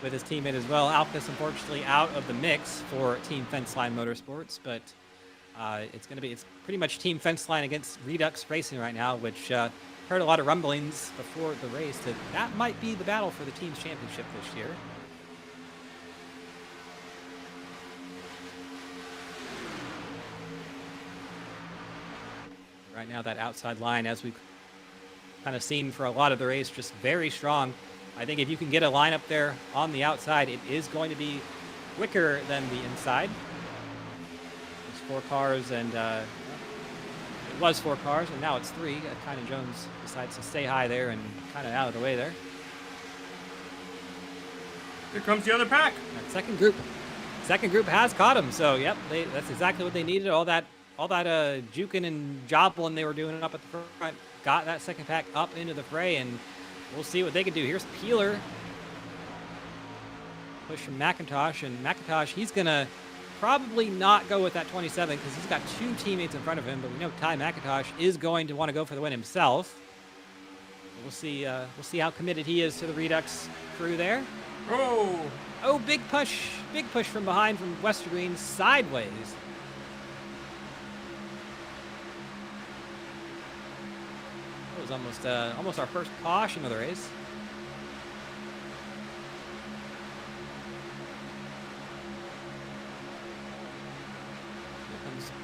with his teammate as well. Alcus, unfortunately, out of the mix for Team Fence Line Motorsports, but it's pretty much Team Fence Line against Redux Racing right now, which heard a lot of rumblings before the race that might be the battle for the team's championship this year. Right now, that outside line, as we've kind of seen for a lot of the race, just very strong. I think if you can get a line up there on the outside, it is going to be quicker than the inside. It's 4 cars, and it was 4 cars, and now it's 3. Kynan Jones decides to stay high there and kind of out of the way there. Here comes the other pack. That second group has caught him. So yep, that's exactly what they needed. All that juking and jobbling they were doing up at the front got that second pack up into the fray, and we'll see what they can do. Here's Peeler. Push from McIntosh, and McIntosh, he's gonna probably not go with that 27 because he's got two teammates in front of him, but we know Ty McIntosh is going to want to go for the win himself. We'll see how committed he is to the Redux crew there. Oh, big push from behind from Westergreen sideways. That was almost our first caution of the race.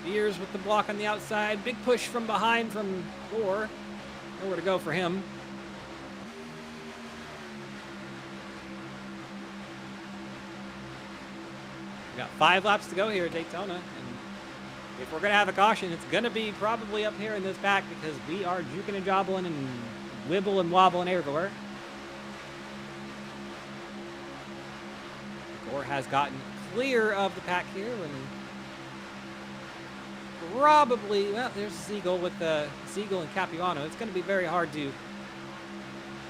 Beers with the block on the outside. Big push from behind from Gore. Nowhere to go for him. We got 5 laps to go here at Daytona. And if we're going to have a caution, it's going to be probably up here in this back because we are juking and jobbling and wibble and wobbling everywhere. Gore has gotten clear of the pack here and probably, well, there's Siegel with Siegel and Capuano. It's going to be very hard to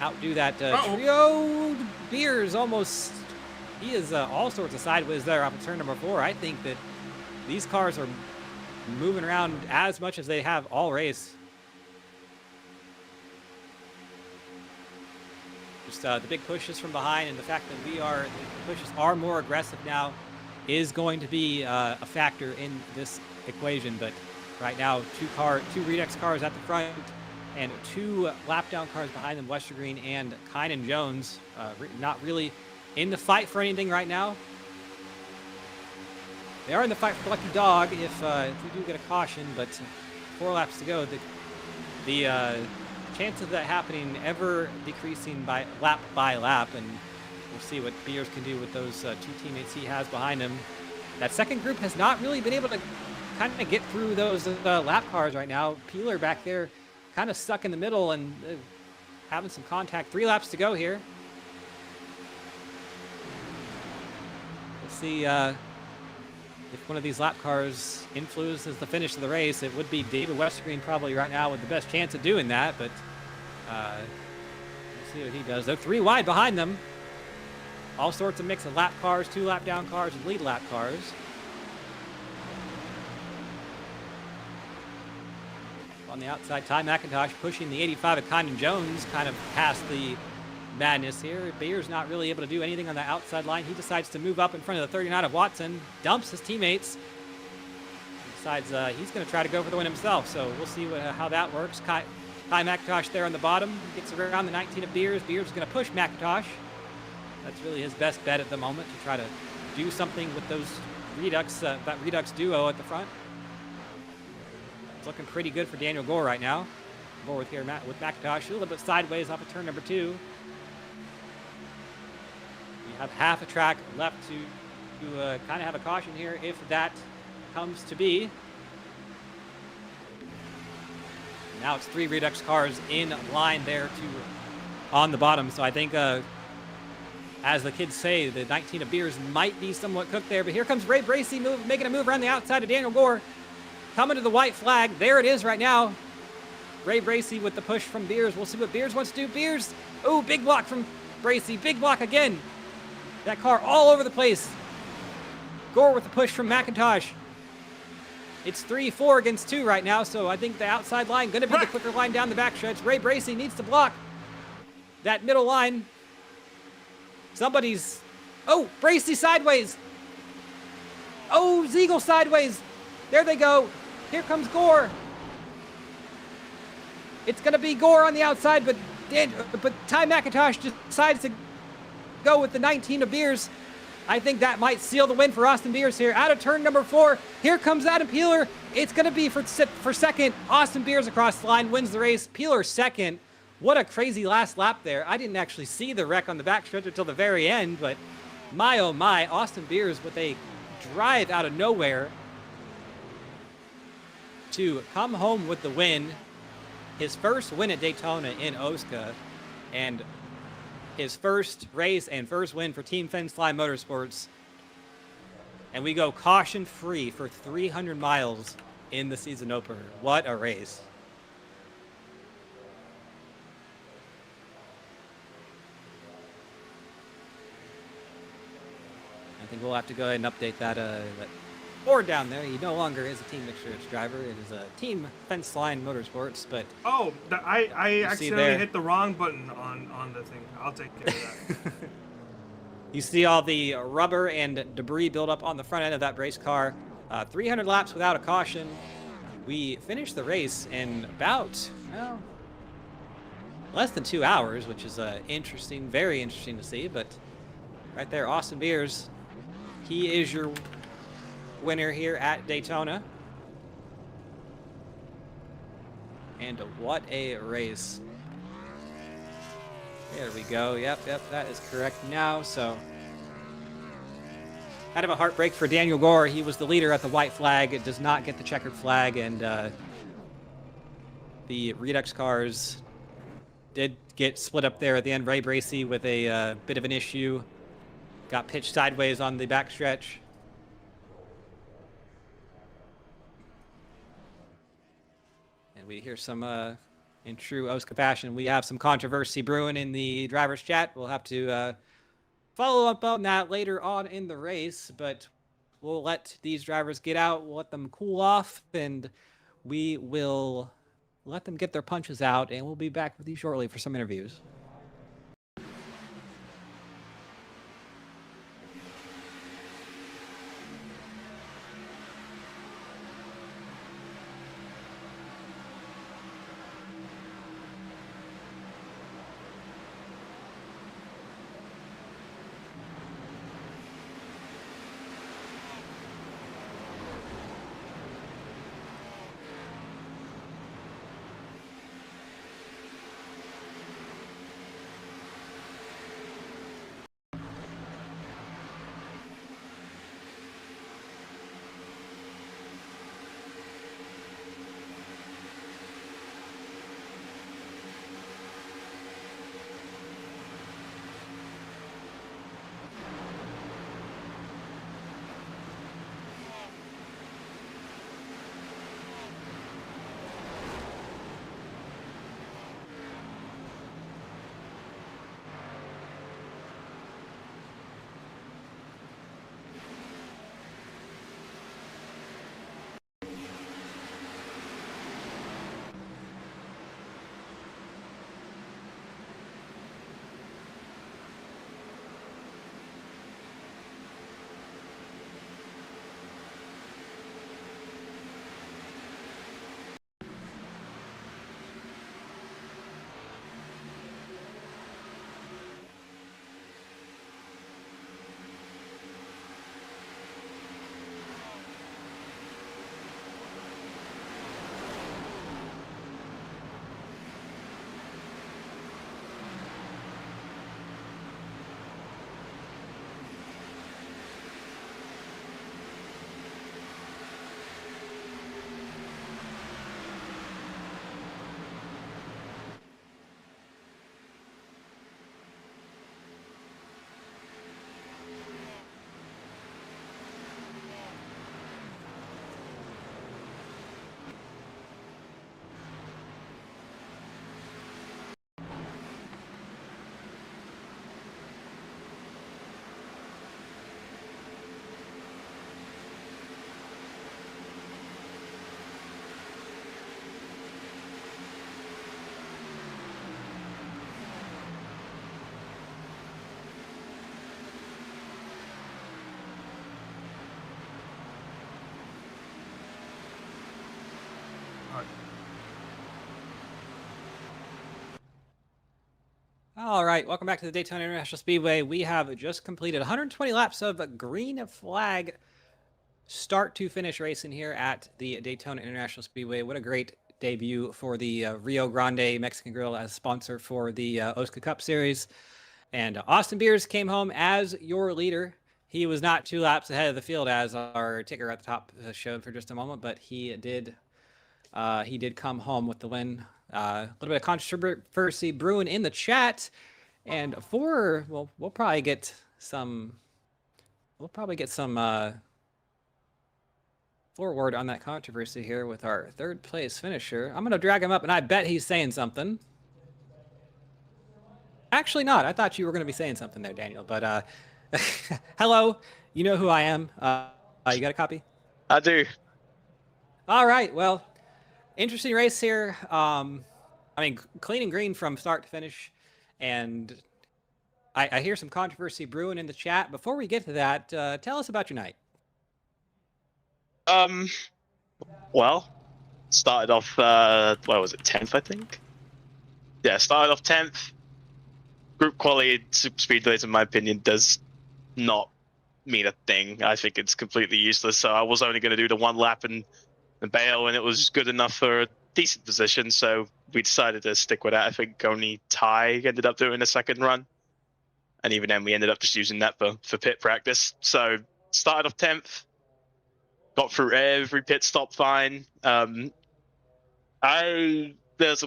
outdo that trio. Beers almost, he is all sorts of sideways there off of turn number 4. I think that these cars are moving around as much as they have all race. Just the big pushes from behind and the fact that the pushes are more aggressive now is going to be a factor in this equation. But right now, two Redux cars at the front and 2 lap down cars behind them, Westergreen and Kynan Jones, not really in the fight for anything right now. They are in the fight for Lucky Dog if we do get a caution, but 4 laps to go. The chance of that happening ever decreasing by lap, and we'll see what Beers can do with those 2 teammates he has behind him. That second group has not really been able to kind of get through those lap cars right now. Peeler back there kind of stuck in the middle and having some contact. 3 laps to go here. We'll see if one of these lap cars influences the finish of the race. It would be David Westergreen probably right now with the best chance of doing that, but we'll see what he does. They're 3 wide behind them. All sorts of mix of lap cars, 2 lap down cars, and lead lap cars. On the outside, Ty McIntosh pushing the 85 of Kynan Jones kind of past the madness here. Beer's not really able to do anything on the outside line. He decides to move up in front of the 39 of Watson, dumps his teammates. Decides he's going to try to go for the win himself, so we'll see how that works. Ty McIntosh there on the bottom. Gets around the 19 of Beers. Beers is going to push McIntosh. That's really his best bet at the moment, to try to do something with those Redux, that Redux duo at the front. It's looking pretty good for Daniel Gore right now. Gore with McIntosh, a little bit sideways off of turn number 2. We have half a track left to kind of have a caution here if that comes to be. Now it's 3 Redux cars in line there on the bottom, so I think as the kids say, the 19 of Beers might be somewhat cooked there, but here comes Ray Bracey making a move around the outside of Daniel Gore. Coming to the white flag. There it is right now. Ray Bracey with the push from Beers. We'll see what Beers wants to do. Beers, oh, big block from Bracey. Big block again. That car all over the place. Gore with the push from McIntosh. It's 3-4 against 2 right now, so I think the outside line going to be the quicker line down the backstretch. Ray Bracey needs to block that middle line. Somebody's... Oh, Bracey sideways. Oh, Ziegel sideways. There they go. Here comes Gore. It's going to be Gore on the outside, but Ty McIntosh just decides to go with the 19 of Beers. I think that might seal the win for Austin Beers here. Out of turn number 4, here comes Adam Peeler. It's going to be for second. Austin Beers across the line wins the race. Peeler second. What a crazy last lap there. I didn't actually see the wreck on the backstretch until the very end, but my oh my, Austin Beers with a drive out of nowhere to come home with the win. His first win at Daytona in OSCA, and his first race and first win for Team Fly Motorsports. And we go caution free for 300 miles in the season opener. What a race. I think we'll have to go ahead and update that board down there. He no longer is a Team Mixed driver. It is a Team Fenceline Motorsports, but... Oh, I accidentally hit the wrong button on the thing. I'll take care of that. You see all the rubber and debris build up on the front end of that race car. 300 laps without a caution. We finished the race in about, well, less than 2 hours, which is interesting, very interesting to see. But right there, Austin Beers, he is your winner here at Daytona. And what a race. There we go. Yep, that is correct now. So, kind of a heartbreak for Daniel Gore. He was the leader at the white flag. It does not get the checkered flag, and the Redux cars did get split up there at the end. Ray Bracey with a bit of an issue. Got pitched sideways on the backstretch. And we hear some... in true OSCA fashion, we have some controversy brewing in the driver's chat. We'll have to follow up on that later on in the race, but we'll let these drivers get out. We'll let them cool off, and we will let them get their punches out, and we'll be back with you shortly for some interviews. All right, welcome back to the Daytona International Speedway. We have just completed 120 laps of green flag start to finish racing here at the Daytona International Speedway. What a great debut for the Rio Grande Mexican Grill as sponsor for the OSCA Cup Series. And Austin Beers came home as your leader. He was not 2 laps ahead of the field, as our ticker at the top showed for just a moment, but he did come home with the win. A little bit of controversy brewing in the chat, And we'll probably get some forward on that controversy here with our third place finisher. I'm gonna drag him up, and I bet he's saying something. Actually, not. I thought you were gonna be saying something there, Daniel. But hello, you know who I am. You got a copy? I do. All right. Well, interesting race here. I mean, clean and green from start to finish, and I hear some controversy brewing in the chat. Before we get to that, tell us about your night. Well, started off, what was it, 10th, I think? Yeah, started off 10th. Group quality super speedways, in my opinion, does not mean a thing. I think it's completely useless. So I was only going to do the one lap and bail, and it was good enough for a decent position. So we decided to stick with that. I think only Ty ended up doing a second run. And even then, we ended up just using that for pit practice. So started off 10th. Got through every pit stop fine. There's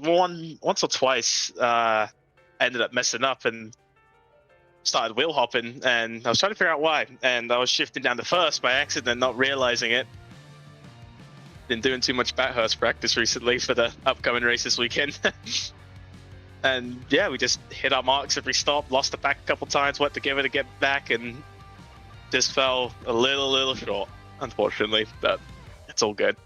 once or twice ended up messing up and started wheel hopping, and I was trying to figure out why. And I was shifting down to first by accident, not realizing it. Been doing too much Bathurst practice recently for the upcoming race this weekend. And yeah, we just hit our marks every stop, lost the back a couple times, went to give it a get back, and just fell a little short, unfortunately, but it's all good.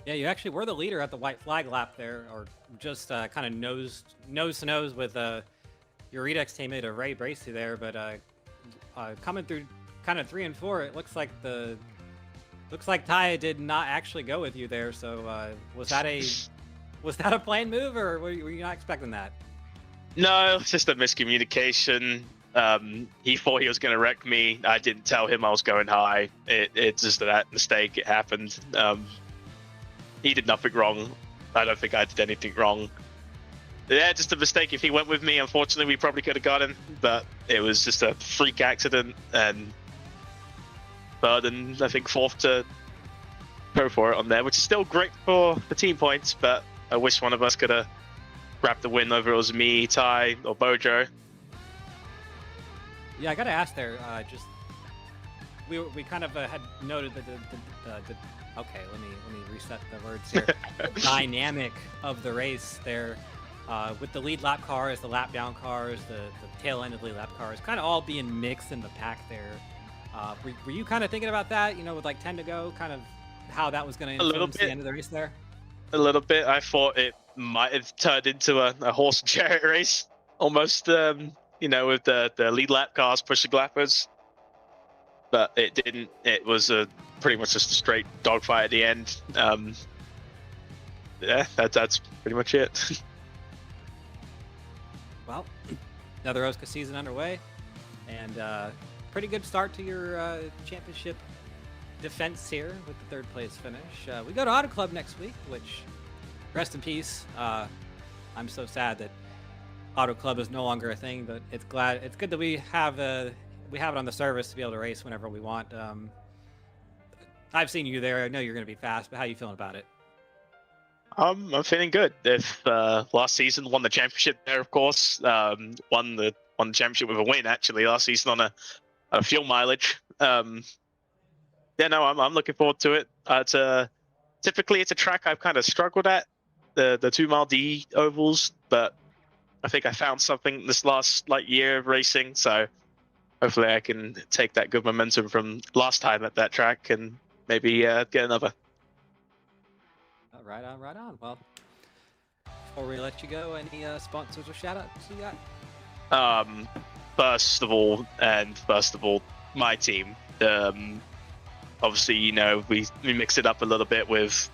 Yeah, you actually were the leader at the white flag lap there, or just kind of nose to nose with your Redux teammate Ray Bracey there. But coming through kind of 3 and 4, it looks like Ty did not actually go with you there. So was that a planned move, or were you not expecting that? No, it's just a miscommunication. He thought he was going to wreck me. I didn't tell him I was going high. It's just that mistake. It happened. He did nothing wrong. I don't think I did anything wrong. Yeah, just a mistake. If he went with me, unfortunately, we probably could have got him. But it was just a freak accident. And third and I think fourth to go for it on there, which is still great for the team points. But I wish one of us could have grabbed the win, whether it was me, Ty, or Bojo. Yeah, I gotta ask there. We kind of had noted that the okay, let me reset the words here. Dynamic of the race there, with the lead lap cars, the lap down cars, the tail end of the lead lap cars, kind of all being mixed in the pack there. Were you kind of thinking about that? You know, with like 10 to go, kind of how that was going to influence the end of the race there? A little bit. I thought it might have turned into a horse and chariot race almost. You know, with the lead lap cars pushing lappers. But it didn't. It was pretty much just a straight dogfight at the end. Yeah, that's pretty much it. Well, another OSCA season underway, and pretty good start to your championship defense here with the third place finish. We go to Auto Club next week, which, rest in peace. I'm so sad that Auto Club is no longer a thing, but it's good that we have it on the service to be able to race whenever we want. I've seen you there. I know you're going to be fast, but how are you feeling about it? I'm feeling good. If last season won the championship there, of course, won the championship with a win actually last season on a fuel mileage. Yeah, no, I'm looking forward to it. Typically it's a track I've kind of struggled at, the 2 mile D ovals, but I think I found something this last year of racing, so hopefully I can take that good momentum from last time at that track and maybe get another. Right on. Well, before we let you go, any sponsors or shout-outs you got? First of all, my team. Obviously, you know, we mixed it up a little bit with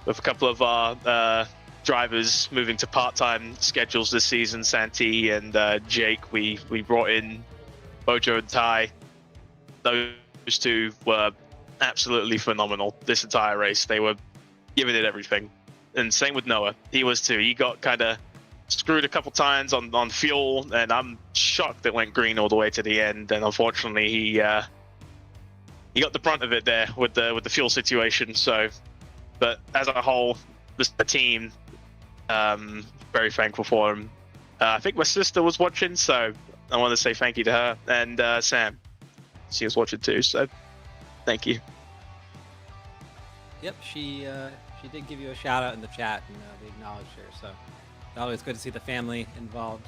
a couple of our drivers moving to part-time schedules this season. Santi and Jake, we brought in Bojo and Ty. Those two were absolutely phenomenal this entire race. They were giving it everything. And same with Noah. He was too. He got kind of screwed a couple times on fuel, and I'm shocked it went green all the way to the end. And unfortunately, he got the brunt of it there with the fuel situation. So, but as a whole, just the team, very thankful for him. I think my sister was watching, so I want to say thank you to her, and Sam, she was watching too, so thank you. Yep, she did give you a shout out in the chat, and we acknowledged her. So it's always good to see the family involved.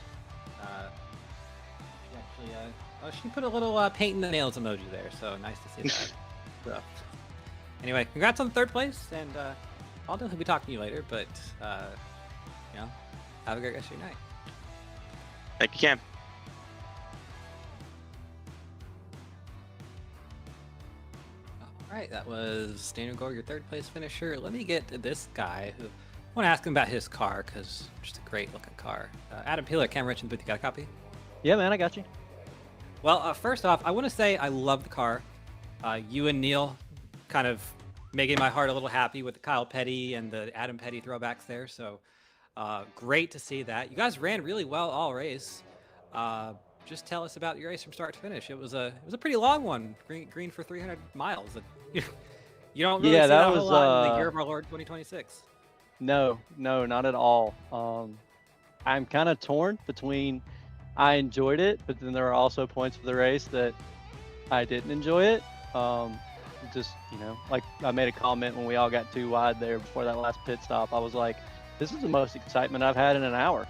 She actually she put a little paint in the nails emoji there, so nice to see that. So, anyway, congrats on third place, and I'll definitely be talking to you later. But you know, have a great rest of your night. Thank you, Cam. All right, that was Daniel Gore, your third place finisher. Let me get to this guy who I want to ask him about his car because just a great looking car. Adam Peeler, Cam Rich, and Booth, you got a copy? Yeah, man, I got you. Well, first off, I want to say I love the car. You and Neil kind of making my heart a little happy with the Kyle Petty and the Adam Petty throwbacks there. So great to see that. You guys ran really well all race. Just tell us about your race from start to finish. It was a pretty long one. Green for 300 miles. You don't really see that a whole lot in the year of our Lord 2026. No, not at all. I'm kind of torn between I enjoyed it, but then there are also points of the race that I didn't enjoy it. Just, like I made a comment when we all got too wide there before that last pit stop. I was like, this is the most excitement I've had in an hour.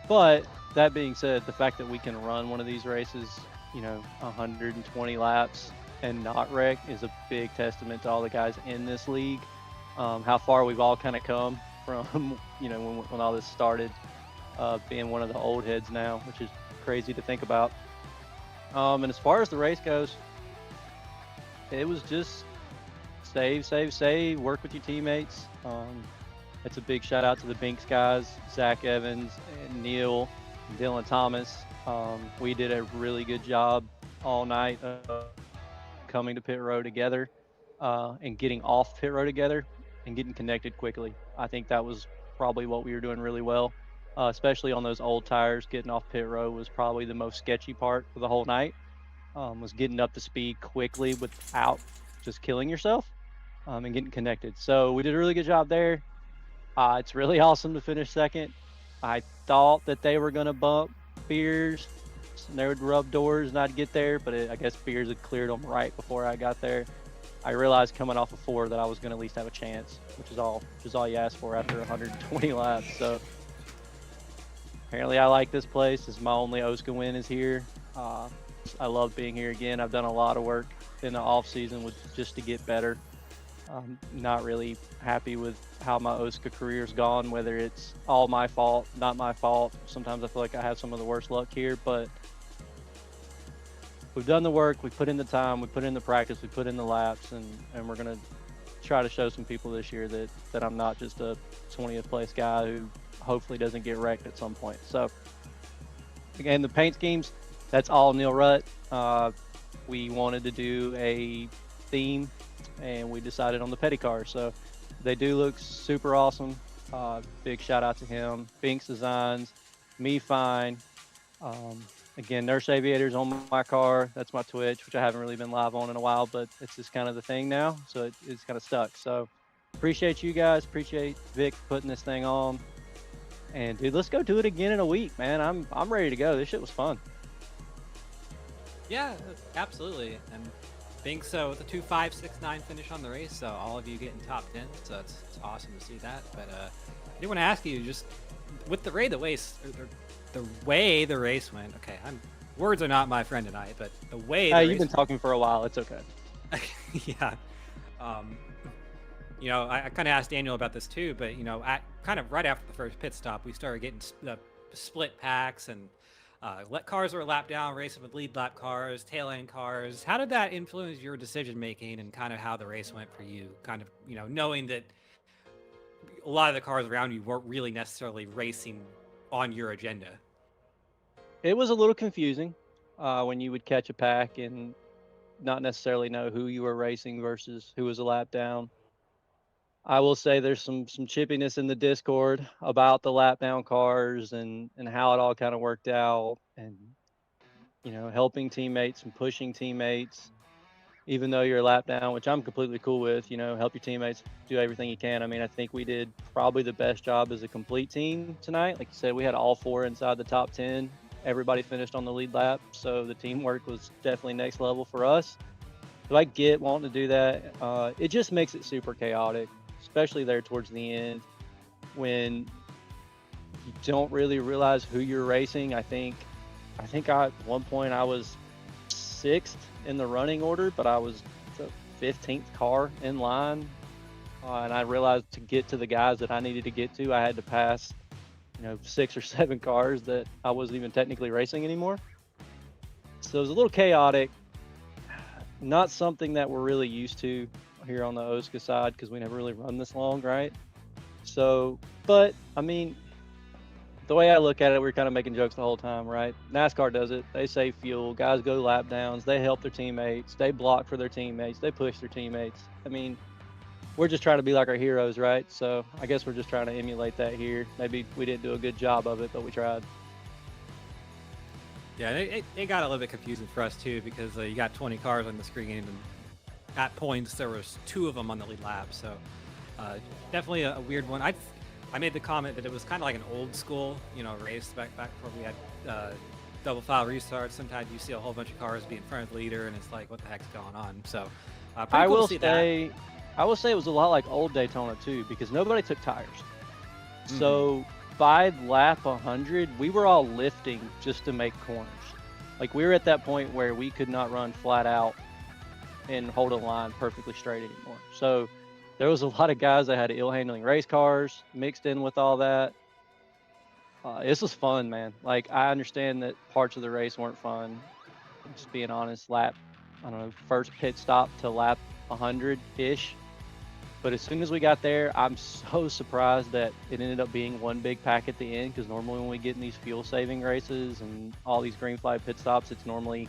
But that being said, the fact that we can run one of these races, 120 laps and not wreck is a big testament to all the guys in this league. How far we've all kind of come from, when all this started, being one of the old heads now, which is crazy to think about. And as far as the race goes, it was just save, work with your teammates. It's a big shout out to the Binks guys, Zach Evans and Neil and Dylan Thomas. We did a really good job all night coming to pit row together and getting off pit row together and getting connected quickly. I think that was probably what we were doing really well, especially on those old tires. Getting off pit row was probably the most sketchy part of the whole night, was getting up to speed quickly without just killing yourself and getting connected. So we did a really good job there. It's really awesome to finish second. I thought that they were going to bump Beers and they would rub doors and I'd get there, but I guess Beers had cleared them right before I got there. I realized coming off of 4 that I was going to at least have a chance, which is all you ask for after 120 laps. So apparently I like this place. This is my only OSCA win is here. I love being here again. I've done a lot of work in the off season just to get better. I'm not really happy with how my OSCA career's gone, whether it's all my fault, not my fault. Sometimes I feel like I have some of the worst luck here, but we've done the work, we put in the time, we put in the practice, we put in the laps, and we're going to try to show some people this year that I'm not just a 20th place guy who hopefully doesn't get wrecked at some point. So again, the paint schemes, that's all Neil Rutt. We wanted to do a theme and we decided on the Petty cars. So they do look super awesome. Big shout out to him. Binks Designs, Me Fine. Again, Nurse Aviators on my car. That's my Twitch, which I haven't really been live on in a while, but it's just kind of the thing now. So it's kind of stuck. So appreciate you guys. Appreciate Vic putting this thing on. And dude, let's go do it again in a week, man. I'm ready to go. This shit was fun. Yeah, absolutely. And Binks with a 2.569 finish on the race, so all of you getting top 10, so it's awesome to see that. But I do want to ask you, just with the way the race went. Okay, words are not my friend tonight, but the way you've been talking for a while. It's okay. Yeah. I kind of asked Daniel about this too, but kind of right after the first pit stop, we started getting the split packs and let cars were lap down, racing with lead lap cars, tail end cars. How did that influence your decision making and kind of how the race went for you? Kind of, knowing that a lot of the cars around you weren't really necessarily racing on your agenda. It was a little confusing when you would catch a pack and not necessarily know who you were racing versus who was a lap down. I will say there's some chippiness in the Discord about the lap down cars and how it all kind of worked out, and helping teammates and pushing teammates. even though you're a lap down, which I'm completely cool with. You know, help your teammates, do everything you can. I mean, I think we did probably the best job as a complete team tonight. Like you said, we had all 4 inside the top 10. Everybody finished on the lead lap, so the teamwork was definitely next level for us. So I get wanting to do that. It just makes it super chaotic, especially there towards the end when you don't really realize who you're racing. I think at one point I was 6th in the running order, but I was the 15th car in line. And I realized to get to the guys that I needed to get to, I had to pass, 6 or 7 cars that I wasn't even technically racing anymore. So it was a little chaotic. Not something that we're really used to here on the OSCA side because we never really run this long, right? So, but I mean, the way I look at it, we're kind of making jokes the whole time, right? NASCAR does it. They save fuel. Guys go lap downs. They help their teammates. They block for their teammates. They push their teammates. I mean, we're just trying to be like our heroes, right? So I guess we're just trying to emulate that here. Maybe we didn't do a good job of it, but we tried. Yeah, it got a little bit confusing for us too because you got 20 cars on the screen, and at points there was 2 of them on the lead lap. So definitely a weird one. I made the comment that it was kind of like an old school, race back before we had double file restarts. Sometimes you see a whole bunch of cars be in front of the leader, and it's like, what the heck's going on? So I will say it was a lot like old Daytona too, because nobody took tires. So by lap 100, we were all lifting just to make corners. Like we were at that point where we could not run flat out and hold a line perfectly straight anymore. So there was a lot of guys that had ill handling race cars mixed in with all that. This was fun, man. Like I understand that parts of the race weren't fun. Just being honest, first pit stop to lap 100-ish. But as soon as we got there, I'm so surprised that it ended up being one big pack at the end, because normally when we get in these fuel saving races and all these green flag pit stops, it's normally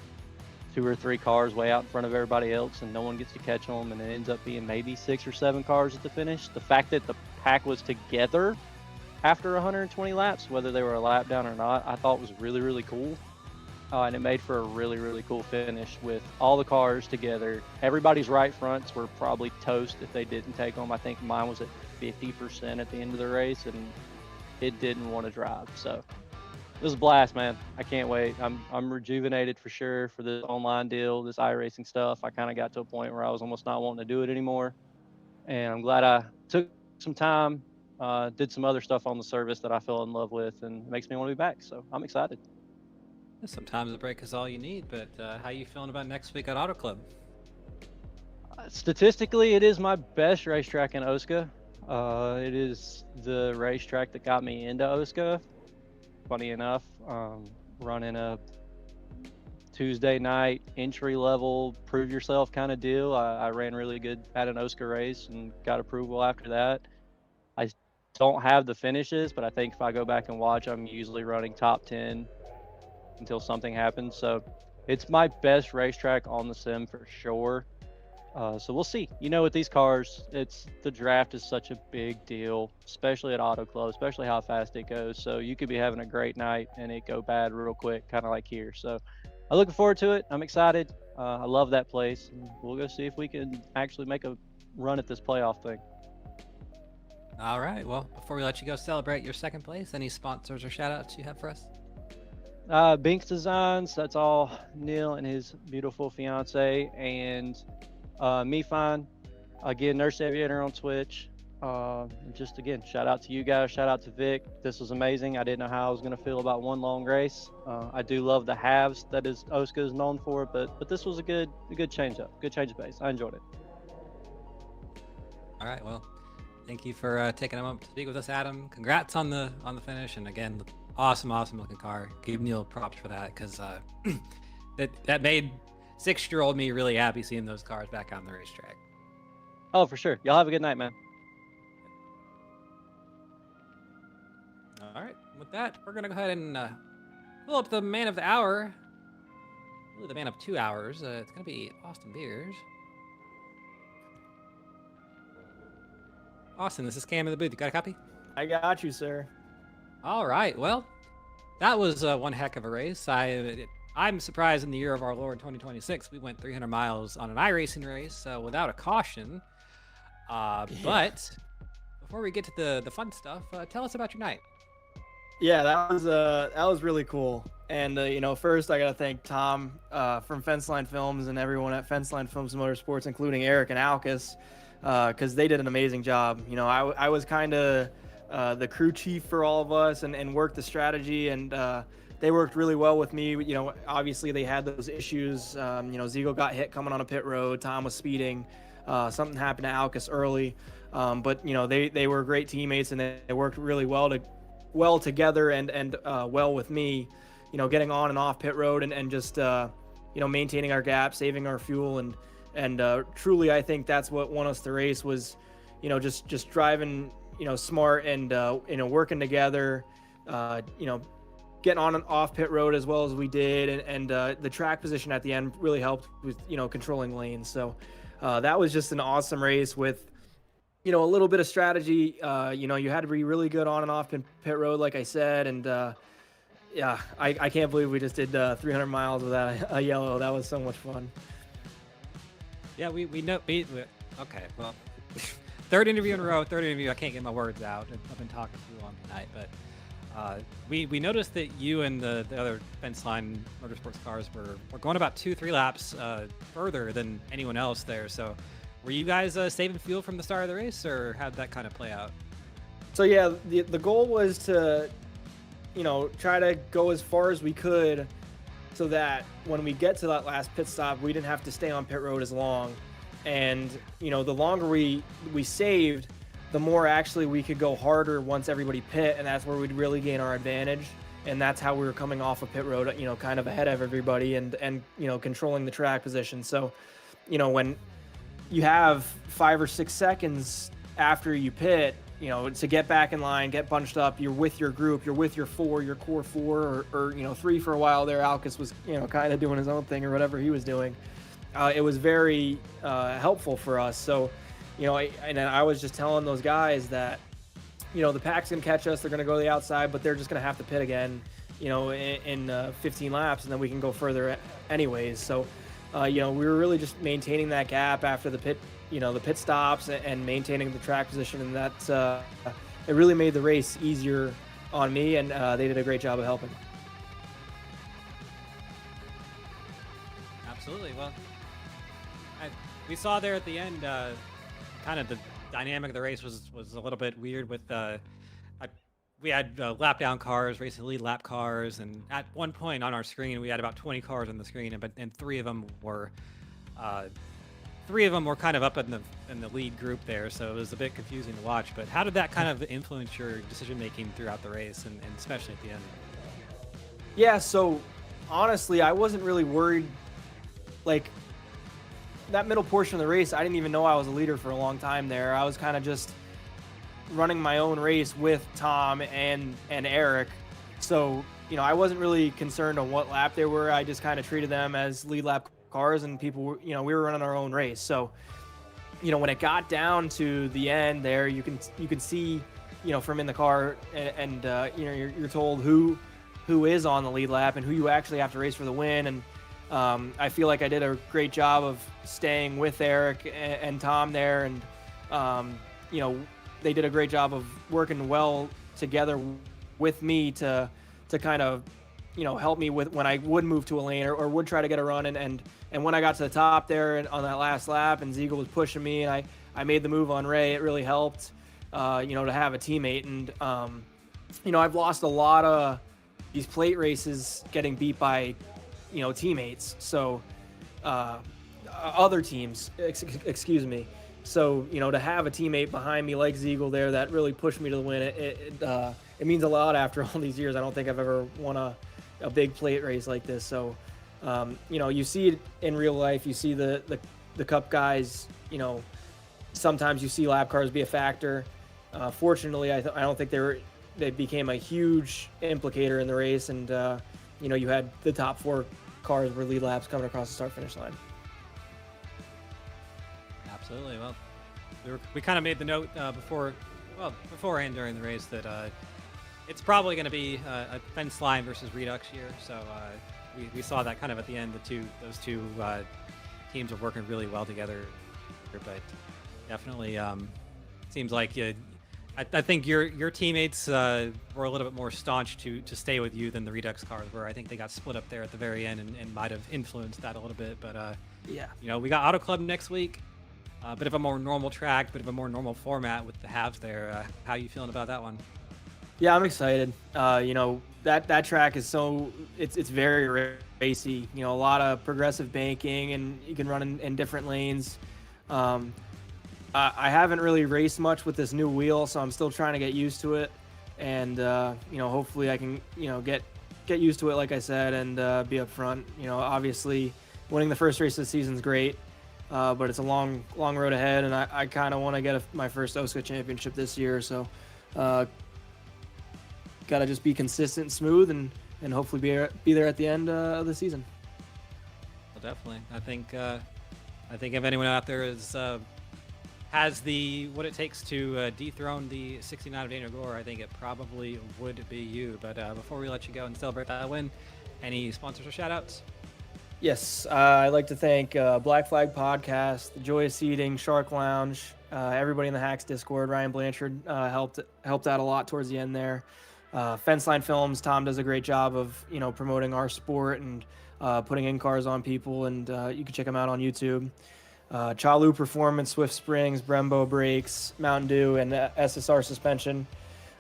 2 or 3 cars way out in front of everybody else and no one gets to catch them, and it ends up being maybe 6 or 7 cars at the finish. The fact that the pack was together after 120 laps, whether they were a lap down or not, I thought was really, really cool. And it made for a really, really cool finish with all the cars together. Everybody's right fronts were probably toast if they didn't take them. I think mine was at 50% at the end of the race, and it didn't want to drive. So it was a blast, man. I can't wait. I'm rejuvenated for sure for this online deal, this iRacing stuff. I kind of got to a point where I was almost not wanting to do it anymore. And I'm glad I took some time, did some other stuff on the service that I fell in love with, and it makes me want to be back. So I'm excited. Sometimes a break is all you need, but how you feeling about next week at Auto Club? Statistically, it is my best racetrack in OSCA. It is the racetrack that got me into OSCA. Funny enough, running a Tuesday night entry level prove yourself kind of deal. I ran really good at an OSCA race and got approval after that. I don't have the finishes, but I think if I go back and watch, I'm usually running top 10 until something happens. So it's my best racetrack on the sim for sure. So we'll see. With these cars, the draft is such a big deal, especially at Auto Club, especially how fast it goes. So you could be having a great night and it go bad real quick, kind of like here. So I'm looking forward to it. I'm excited. I love that place. And we'll go see if we can actually make a run at this playoff thing. All right. Well, before we let you go celebrate your second place, any sponsors or shout outs you have for us? Binks Designs, that's all Neil and his beautiful fiance, and Me Fine. Again, Nurse Aviator on Twitch. Just again, shout out to you guys, shout out to Vic. This was amazing. I didn't know how I was going to feel about one long race. I do love the halves that is OSCA is known for, but this was a good change up, good change of pace. I enjoyed it. All right, well, thank you for taking a moment to speak with us, Adam. Congrats on the finish, and again, awesome looking car. Give Neil props for that, because that made 6-year-old me really happy seeing those cars back on the racetrack. Oh, for sure. Y'all have a good night, man. All right, with that, we're gonna go ahead and pull up the man of the hour. Really, the man of 2 hours. It's gonna be Austin Beers. Austin, this is Cam in the booth. You got a copy? I got you, sir. All right. Well, that was one heck of a race. I'm surprised in the year of our Lord 2026, we went 300 miles on an iRacing race without a caution. But before we get to the fun stuff, tell us about your night. Yeah, that was really cool. And first I gotta thank Tom from Fenceline Films and everyone at Fenceline Films Motorsports, including Eric and Alcus, because they did an amazing job. I was kind of the crew chief for all of us and worked the strategy, and they worked really well with me. Obviously they had those issues. Ziegel got hit coming on a pit road. Tom was speeding. Something happened to Alcus early, but they were great teammates, and they worked really well together and well with me, getting on and off pit road and just maintaining our gap, saving our fuel, and truly I think that's what won us the race was just driving smart and working together, getting on and off pit road as well as we did, and the track position at the end really helped with controlling lanes. So that was just an awesome race with a little bit of strategy. You had to be really good on and off pit road, like I said, and yeah, I can't believe we just did 300 miles without a yellow. That was so much fun. Yeah, we know. Okay, well, third interview in a row. Third interview. I can't get my words out. I've been talking too long tonight, but we noticed that you and the other Fenceline Motorsports cars were going about 2-3 laps further than anyone else there. So, were you guys saving fuel from the start of the race, or how'd that kind of play out? So yeah, the goal was to try to go as far as we could, so that when we get to that last pit stop, we didn't have to stay on pit road as long. And the longer we saved, the more actually we could go harder once everybody pit, and that's where we'd really gain our advantage. And that's how we were coming off of pit road, kind of ahead of everybody and controlling the track position. So when you have 5 or 6 seconds after you pit, to get back in line, get bunched up, you're with your group, you're with your core four, or 3 for a while there. Alcus was, kind of doing his own thing or whatever he was doing. It was very helpful for us. So, and I was just telling those guys that, the pack's going to catch us, they're going to go to the outside, but they're just going to have to pit again, in 15 laps, and then we can go further anyways. So, we were really just maintaining that gap after the pit stops and maintaining the track position, and that it really made the race easier on me, and they did a great job of helping. Absolutely. Well, we saw there at the end, kind of the dynamic of the race was a little bit weird with we had lap down cars racing lead lap cars, and at one point on our screen we had about 20 cars on the screen, and three of them were kind of up in the lead group there, so it was a bit confusing to watch. But how did that kind of influence your decision making throughout the race, and especially at the end? Yeah, so honestly, I wasn't really worried. Like, that middle portion of the race, I didn't even know I was a leader for a long time there. I was kind of just running my own race with Tom and Eric. So, I wasn't really concerned on what lap they were. I just kind of treated them as lead lap cars, and people were, we were running our own race. So, when it got down to the end there, you can see, from in the car, and you're told who is on the lead lap and who you actually have to race for the win. And I feel like I did a great job of staying with Eric and Tom there, and they did a great job of working well together with me to kind of help me with when I would move to a lane or would try to get a run, and when I got to the top there and on that last lap and Ziegel was pushing me and I made the move on Ray, it really helped to have a teammate. And I've lost a lot of these plate races getting beat by teammates, so other teams, excuse me. So to have a teammate behind me like Ziegel there that really pushed me to the win, it means a lot after all these years. I don't think I've ever won a big plate race like this. So you see it in real life. You see the Cup guys. Sometimes you see lap cars be a factor. Fortunately, I don't think they became a huge implicator in the race, and you had the top 4 cars were lead laps coming across the start finish line. Absolutely. Well, we kind of made the note beforehand during the race that it's probably going to be a fence line versus Redux year. So we saw that kind of at the end. Those two teams are working really well together, but definitely seems like I think your teammates were a little bit more staunch to stay with you than the Redux cars were. I think they got split up there at the very end and might have influenced that a little bit. But Yeah. we got Auto Club next week. A bit of a more normal track, bit of a more normal format with the halves there. How you feeling about that one? Yeah, I'm excited. That track is it's very racy. A lot of progressive banking, and you can run in different lanes. I haven't really raced much with this new wheel, so I'm still trying to get used to it. And hopefully I can get used to it, like I said, and be up front. Obviously winning the first race of the season is great, but it's a long road ahead, and I kind of want to get my first OSCA championship this year. So got to just be consistent and smooth, and hopefully be there at the end of the season. Well, definitely. I think if anyone out there has what it takes to dethrone the 69 of Daniel Gore, I think it probably would be you. But before we let you go and celebrate that win, any sponsors or shout-outs? Yes, I'd like to thank Black Flag Podcast, the Joyous Seating, Shark Lounge, everybody in the Hacks Discord. Ryan Blanchard helped out a lot towards the end there. Fenceline Films, Tom does a great job of promoting our sport and putting in cars on people, and you can check him out on YouTube. Chalu Performance, Swift Springs, Brembo Brakes, Mountain Dew, and SSR Suspension.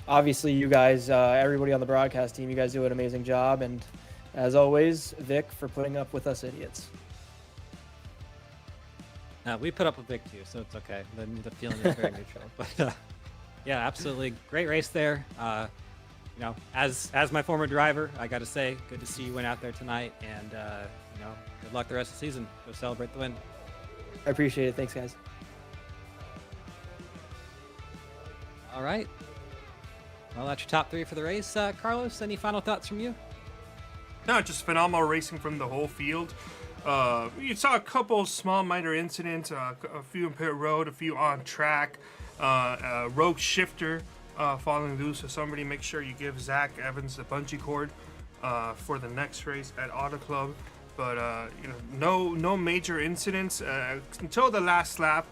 Obviously, you guys, everybody on the broadcast team, you guys do an amazing job. And as always, Vic, for putting up with us idiots. We put up with Vic too, so it's okay. The feeling is very neutral. But yeah, absolutely. Great race there. As my former driver, I got to say, good to see you win out there tonight. And, good luck the rest of the season. Go celebrate the win. I appreciate it. Thanks, guys. All right. Well, that's your top 3 for the race. Carlos, any final thoughts from you? No, just phenomenal racing from the whole field. You saw a couple small minor incidents, a few in pit road, a few on track, a rogue shifter falling loose. So somebody make sure you give Zach Evans the bungee cord for the next race at Auto Club. But no major incidents until the last lap.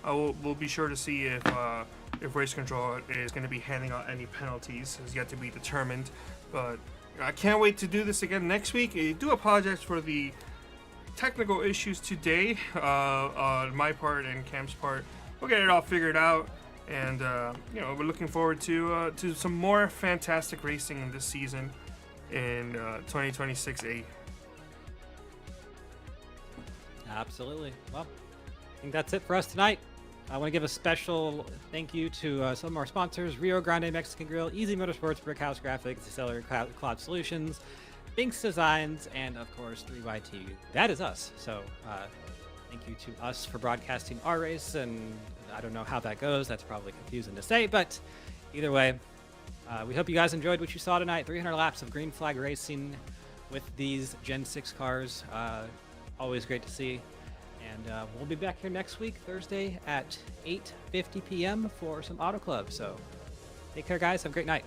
We'll be sure to see if race control is going to be handing out any penalties. It's yet to be determined. But I can't wait to do this again next week. I do apologize for the technical issues today on my part and Cam's part. We'll get it all figured out, and we're looking forward to some more fantastic racing in this season in 2026A. Absolutely. Well, I think that's it for us tonight. I want to give a special thank you to some of our sponsors: Rio Grande Mexican Grill, Easy Motorsports, Brickhouse Graphics, Accelerator Cloud Solutions, Binks Designs, and of course 3YT. That is us. So thank you to us for broadcasting our race, and I don't know how that goes. That's probably confusing to say, but either way, we hope you guys enjoyed what you saw tonight. 300 laps of green flag racing with these Gen 6 cars. Always great to see. And we'll be back here next week, Thursday at 8:50 p.m. for some Auto Club. So take care, guys. Have a great night.